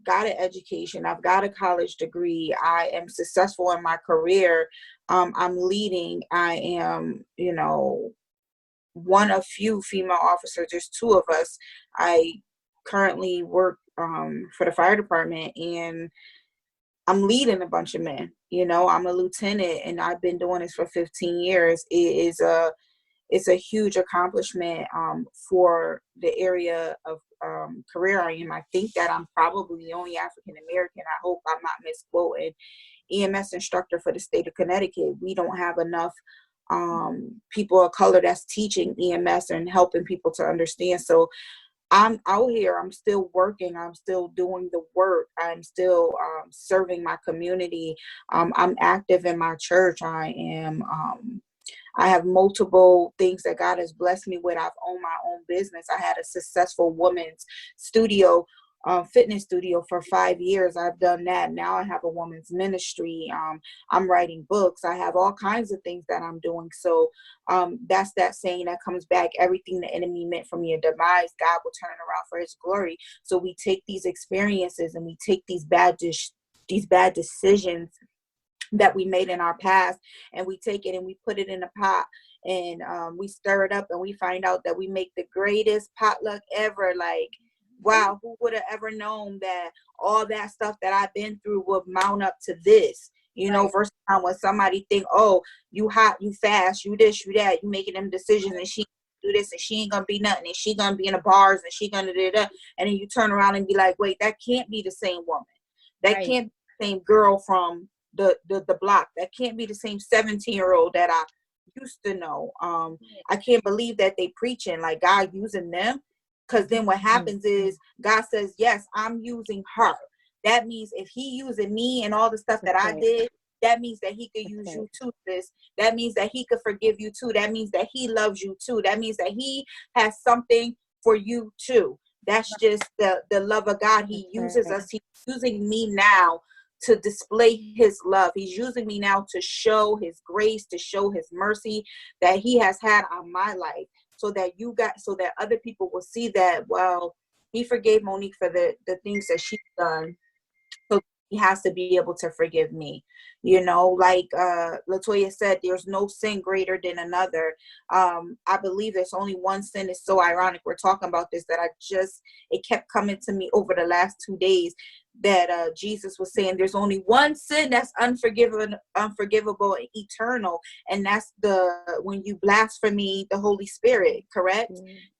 got an education. I've got a college degree. I am successful in my career. I'm leading. I am, you know, one of few female officers. There's two of us. I currently work for the fire department, and I'm leading a bunch of men. You know, I'm a lieutenant, and I've been doing this for 15 years. It's a huge accomplishment for the area of career I am. I think that I'm probably the only African American. I hope I'm not misquoted. EMS instructor for the state of Connecticut. We don't have enough people of color that's teaching EMS and helping people to understand. So I'm out here. I'm still working. I'm still doing the work. I'm still serving my community. I'm active in my church. I have multiple things that God has blessed me with. I've owned my own business. I had a successful women's studio, fitness studio for 5 years. I've done that. Now I have a women's ministry. I'm writing books. I have all kinds of things that I'm doing. So that's that saying that comes back. Everything the enemy meant for your demise, God will turn around for his glory. So we take these experiences and we take these bad decisions that we made in our past, and we take it and we put it in a pot, and we stir it up, and we find out that we make the greatest potluck ever. Like, wow, who would have ever known that all that stuff that I've been through would mount up to this, you know, versus when somebody think, oh, you hot, you fast, you this, you that, you making them decisions, and she do this, and she ain't gonna be nothing, and she gonna be in the bars, and she gonna do that, and then you turn around and be like, wait, that can't be the same woman. That can't be the same girl from the block. That can't be the same 17-year-old that I used to know. I can't believe that they preaching like God using them, because then what happens is God says, yes, I'm using her. That means if he using me and all the stuff that I did, that means that he could use you too, sis. That means that he could forgive you too. That means that he loves you too. That means that he has something for you too. That's just the love of God. He uses us. He's using me now to display his love. He's using me now to show his grace, to show his mercy that he has had on my life, so that so that other people will see that, well, he forgave Monique for the things that she's done. So he has to be able to forgive me. You know, like Latoya said, there's no sin greater than another. I believe there's only one sin. It's so ironic we're talking about this, that it kept coming to me over the last 2 days, that Jesus was saying there's only one sin that's unforgivable, and eternal, and that's when you blaspheme the Holy Spirit, correct?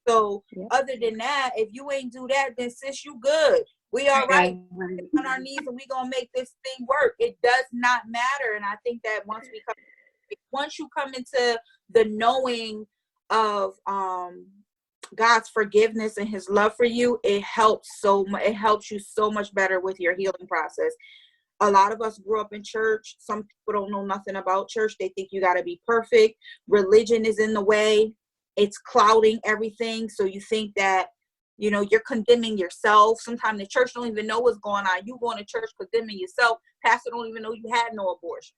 So other than that, if you ain't do that, then sis, you good. We all right. On our knees, and we gonna make this thing work. It does not matter. And I think that once you come into the knowing of God's forgiveness and his love for you, it helps you so much better with your healing process. A lot of us grew up in church. Some people don't know nothing about church. They think you got to be perfect. Religion is in the way. It's clouding everything. So you think that, you know, you're condemning yourself. Sometimes the church don't even know what's going on. You going to church condemning yourself. Pastor don't even know you had no abortion.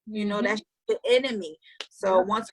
You know, that's the enemy. So once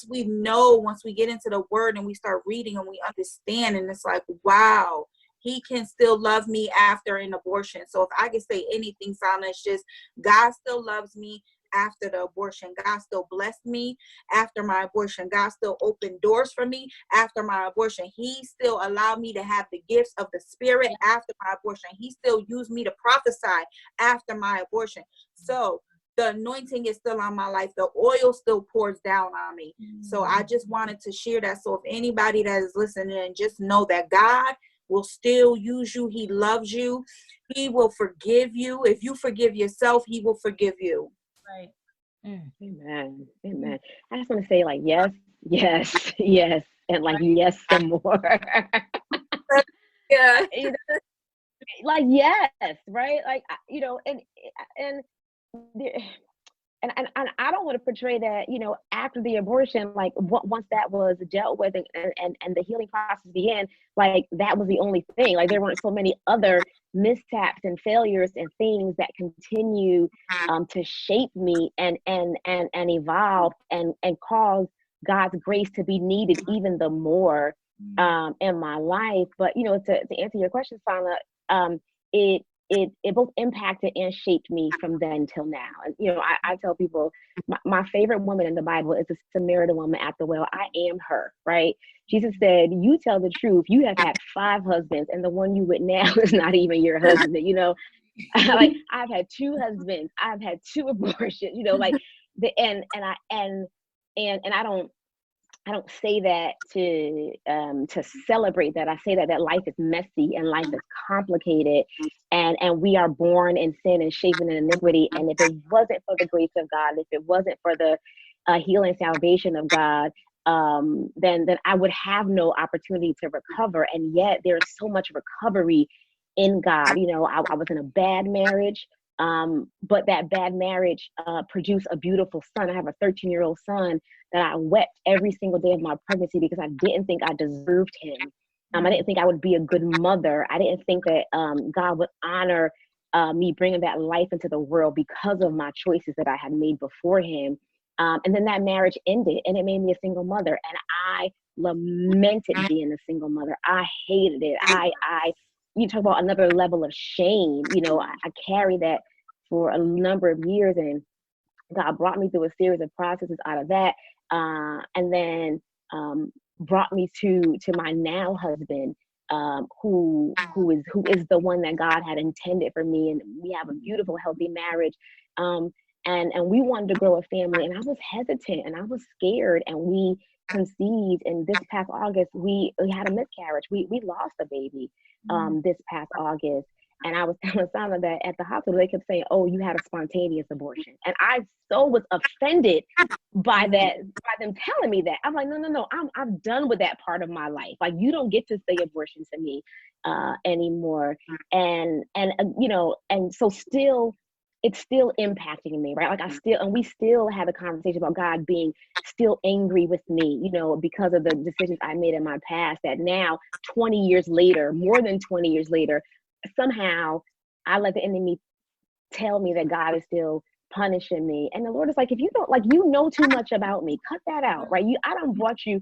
we get into the word and we start reading and we understand, and it's like, wow, he can still love me after an abortion. So if I can say anything, Sana, it's just God still loves me after the abortion. God still blessed me after my abortion. God still opened doors for me after my abortion. He still allowed me to have the gifts of the Spirit after my abortion. He still used me to prophesy after my abortion. So the anointing is still on my life. The oil still pours down on me. So I just wanted to share that. So if anybody that is listening, just know that God will still use you. He loves you. He will forgive you. If you forgive yourself, he will forgive you. Right. Amen. Amen. I just want to say, like, yes, yes, yes, and like, yes, some more. Yeah. You know, like, yes, right? Like, you know, and there, and I don't want to portray that, you know, after the abortion, like once that was dealt with and the healing process began, like that was the only thing. Like there weren't so many other mishaps and failures and things that continue to shape me and evolve and cause God's grace to be needed even the more in my life. But you know, to answer your question, Sana, it both impacted and shaped me from then till now. And you know, I tell people my favorite woman in the Bible is the Samaritan woman at the well. I am her, right? Jesus said, "You tell the truth. You have had 5 husbands, and the one you with now is not even your husband." You know, like I've had 2 husbands, I've had 2 abortions. You know, like I don't say that to celebrate that. I say that life is messy and life is complicated, and we are born in sin and shapen in iniquity. And if it wasn't for the grace of God, if it wasn't for the healing salvation of God, then I would have no opportunity to recover. And yet there's so much recovery in God. You know, I was in a bad marriage. But that bad marriage produced a beautiful son. I have a 13-year-old son that I wept every single day of my pregnancy because I didn't think I deserved him. I didn't think I would be a good mother. I didn't think that God would honor me bringing that life into the world because of my choices that I had made before him. And then that marriage ended and it made me a single mother. And I lamented being a single mother. I hated it. You talk about another level of shame. You know, I carried that for a number of years, and God brought me through a series of processes out of that, and then brought me to my now husband, who is the one that God had intended for me, and we have a beautiful, healthy marriage. And we wanted to grow a family, and I was hesitant and I was scared, and we conceived. And this past August, we had a miscarriage. We lost a baby this past August. And I was telling Sana that at the hospital, they kept saying, "Oh, you had a spontaneous abortion." And I so was offended by that, by them telling me that. I'm like, no, I'm done with that part of my life. Like, you don't get to say abortion to me anymore. And you know, and so still, it's still impacting me, right? Like we still have a conversation about God being still angry with me, you know, because of the decisions I made in my past, that now 20 years later, more than 20 years later, somehow I let the enemy tell me that God is still punishing me. And the Lord is like, if you don't, like, you know too much about me, cut that out, right? I don't brought you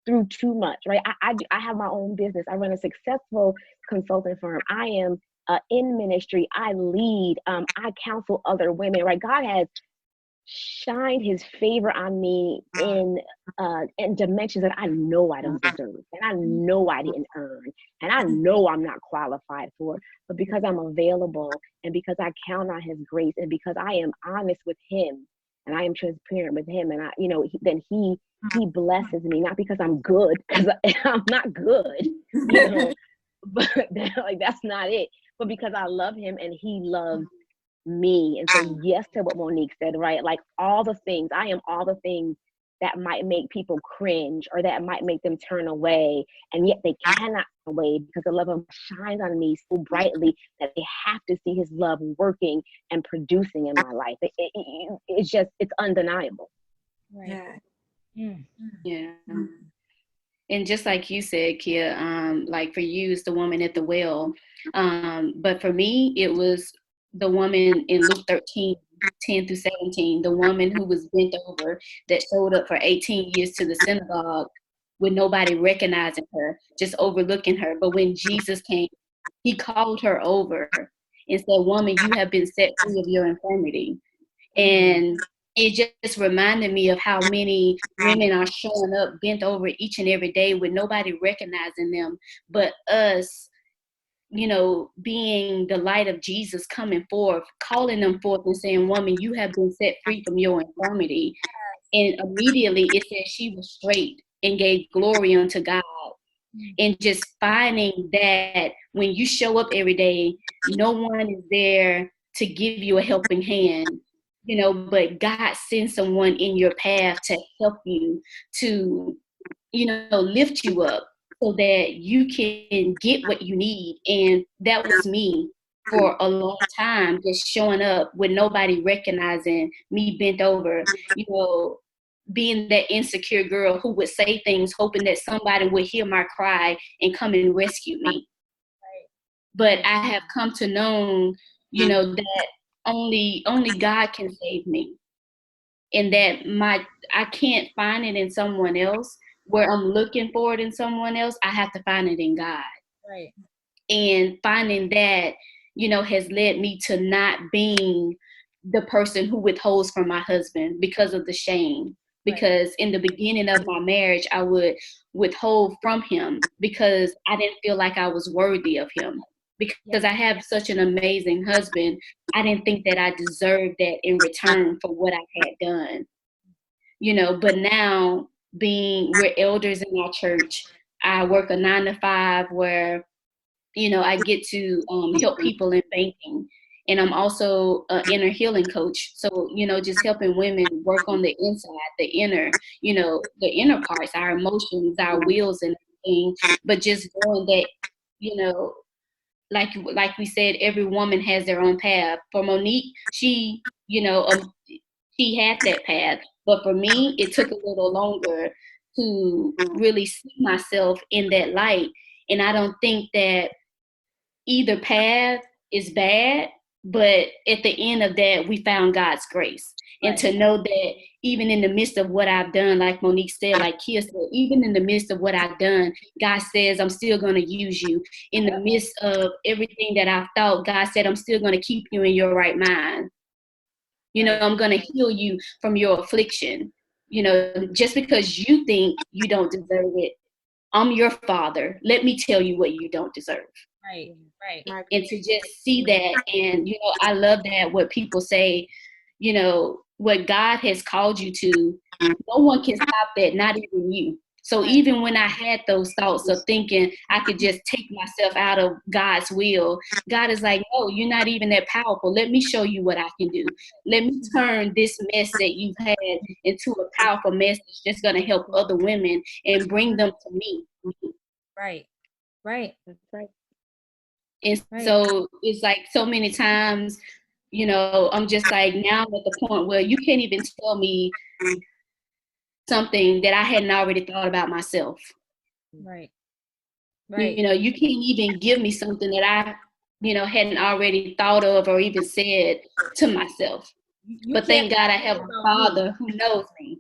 through too much, right? I have my own business. I run a successful consulting firm. I am in ministry. I lead. I counsel other women, right? God has shined his favor on me in dimensions that I know I don't deserve, and I know I didn't earn, and I know I'm not qualified for. But because I'm available, and because I count on his grace, and because I am honest with him, and I am transparent with him, and then he blesses me, not because I'm good, because I'm not good, you know, but like that's not it, but because I love him and he loves me. And so yes to what Monique said, right? Like all the things, I am all the things that might make people cringe or that might make them turn away, and yet they cannot turn away because the love of him shines on me so brightly that they have to see his love working and producing in my life. It's undeniable. Right. Yeah. And just like you said, Kia, like for you, it's the woman at the well. But for me, it was the woman in Luke 13, 10 through 17, the woman who was bent over that showed up for 18 years to the synagogue with nobody recognizing her, just overlooking her. But when Jesus came, he called her over and said, "Woman, you have been set free of your infirmity." And it just reminded me of how many women are showing up bent over each and every day with nobody recognizing them but us being the light of Jesus coming forth, calling them forth and saying, woman, you have been set free from your infirmity. And immediately it said she was straight and gave glory unto God. And just finding that when you show up every day, no one is there to give you a helping hand, but God sends someone in your path to help you, to, lift you up so that you can get what you need. And that was me for a long time, just showing up with nobody recognizing me bent over, being that insecure girl who would say things hoping that somebody would hear my cry and come and rescue me. Right. But I have come to know, that only God can save me. And that I can't find it in someone else. Where I'm looking for it in someone else, I have to find it in God. Right. And finding that, has led me to not being the person who withholds from my husband because of the shame. Because in the beginning of my marriage, I would withhold from him because I didn't feel like I was worthy of him. Because I have such an amazing husband, I didn't think that I deserved that in return for what I had done. But now we're elders in our church. I work a 9-to-5 where, I get to help people in banking. And I'm also an inner healing coach. So, just helping women work on the inside, the inner parts, our emotions, our wills and everything. But just knowing that, like we said, every woman has their own path. For Monique, she had that path. But for me, it took a little longer to really see myself in that light. And I don't think that either path is bad, but at the end of that, we found God's grace. And to know that even in the midst of what I've done, like Monique said, like Kia said, even in the midst of what I've done, God says, I'm still going to use you. In the midst of everything that I've thought, God said, I'm still going to keep you in your right mind. I'm going to heal you from your affliction. Just because you think you don't deserve it, I'm your father. Let me tell you what you don't deserve. Right. And to just see that. And, I love that what people say, what God has called you to, no one can stop that, not even you. So even when I had those thoughts of thinking I could just take myself out of God's will, God is like, no, you're not even that powerful. Let me show you what I can do. Let me turn this mess that you've had into a powerful mess that's just going to help other women and bring them to me. Right. That's right. And so it's like so many times, I'm just like, now I'm at the point where you can't even tell me something that I hadn't already thought about myself. Right. You can't even give me something that I, hadn't already thought of or even said to myself. But thank God I have a father who knows me.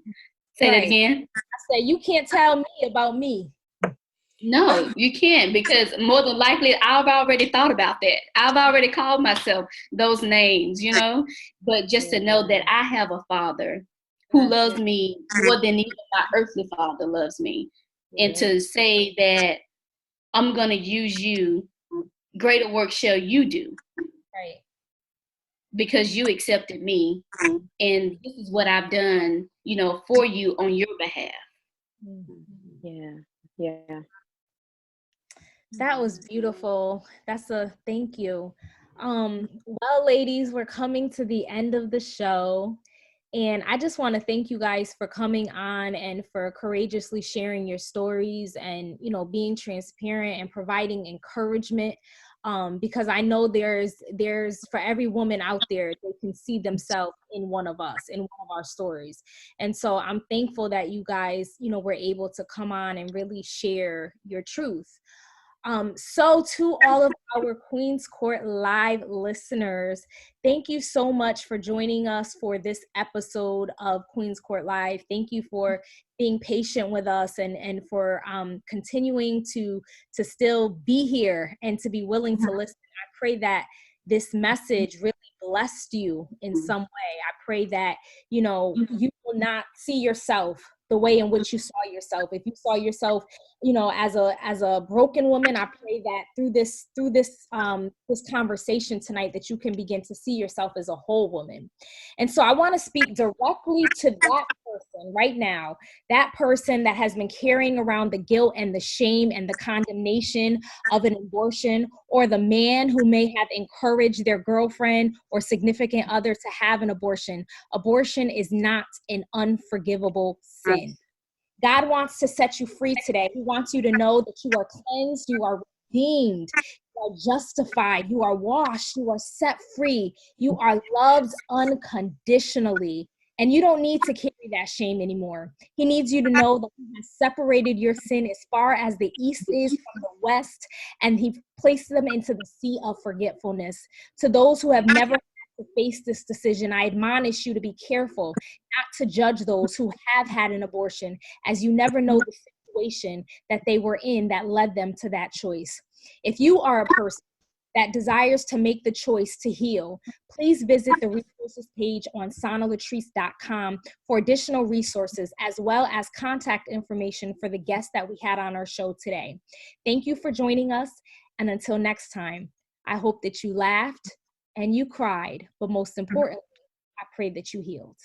Say that again. I said, you can't tell me about me. No, you can't, because more than likely I've already thought about that. I've already called myself those names, but just to know that I have a father who loves me more than even my earthly father loves me. And to say that I'm going to use you, greater work shall you do. Right. Because you accepted me, and this is what I've done, for you on your behalf. Yeah. That was beautiful. That's a thank you. Well, ladies, we're coming to the end of the show. And I just want to thank you guys for coming on and for courageously sharing your stories and, being transparent and providing encouragement. Because I know there's for every woman out there, they can see themselves in one of us, in one of our stories. And so I'm thankful that you guys, were able to come on and really share your truth. So to all of our Queen's Court Live listeners, thank you so much for joining us for this episode of Queen's Court Live. Thank you for being patient with us and for continuing to still be here and to be willing to listen. I pray that this message really blessed you in some way. I pray that, you will not see yourself the way in which you saw yourself. If you saw yourself, as a broken woman, I pray that through this conversation tonight, that you can begin to see yourself as a whole woman. And so I want to speak directly to that person right now, that person that has been carrying around the guilt and the shame and the condemnation of an abortion, or the man who may have encouraged their girlfriend or significant other to have an abortion. Abortion is not an unforgivable sin. God wants to set you free today. He wants you to know that you are cleansed, you are redeemed, you are justified, you are washed, you are set free, you are loved unconditionally. And you don't need to carry that shame anymore. He needs you to know that he has separated your sin as far as the east is from the west, and he placed them into the sea of forgetfulness. To those who have never to face this decision, I admonish you to be careful not to judge those who have had an abortion, as you never know the situation that they were in that led them to that choice. If you are a person that desires to make the choice to heal, please visit the resources page on sanalatrice.com for additional resources, as well as contact information for the guests that we had on our show today. Thank you for joining us, and until next time, I hope that you laughed and you cried, but most importantly, I pray that you healed.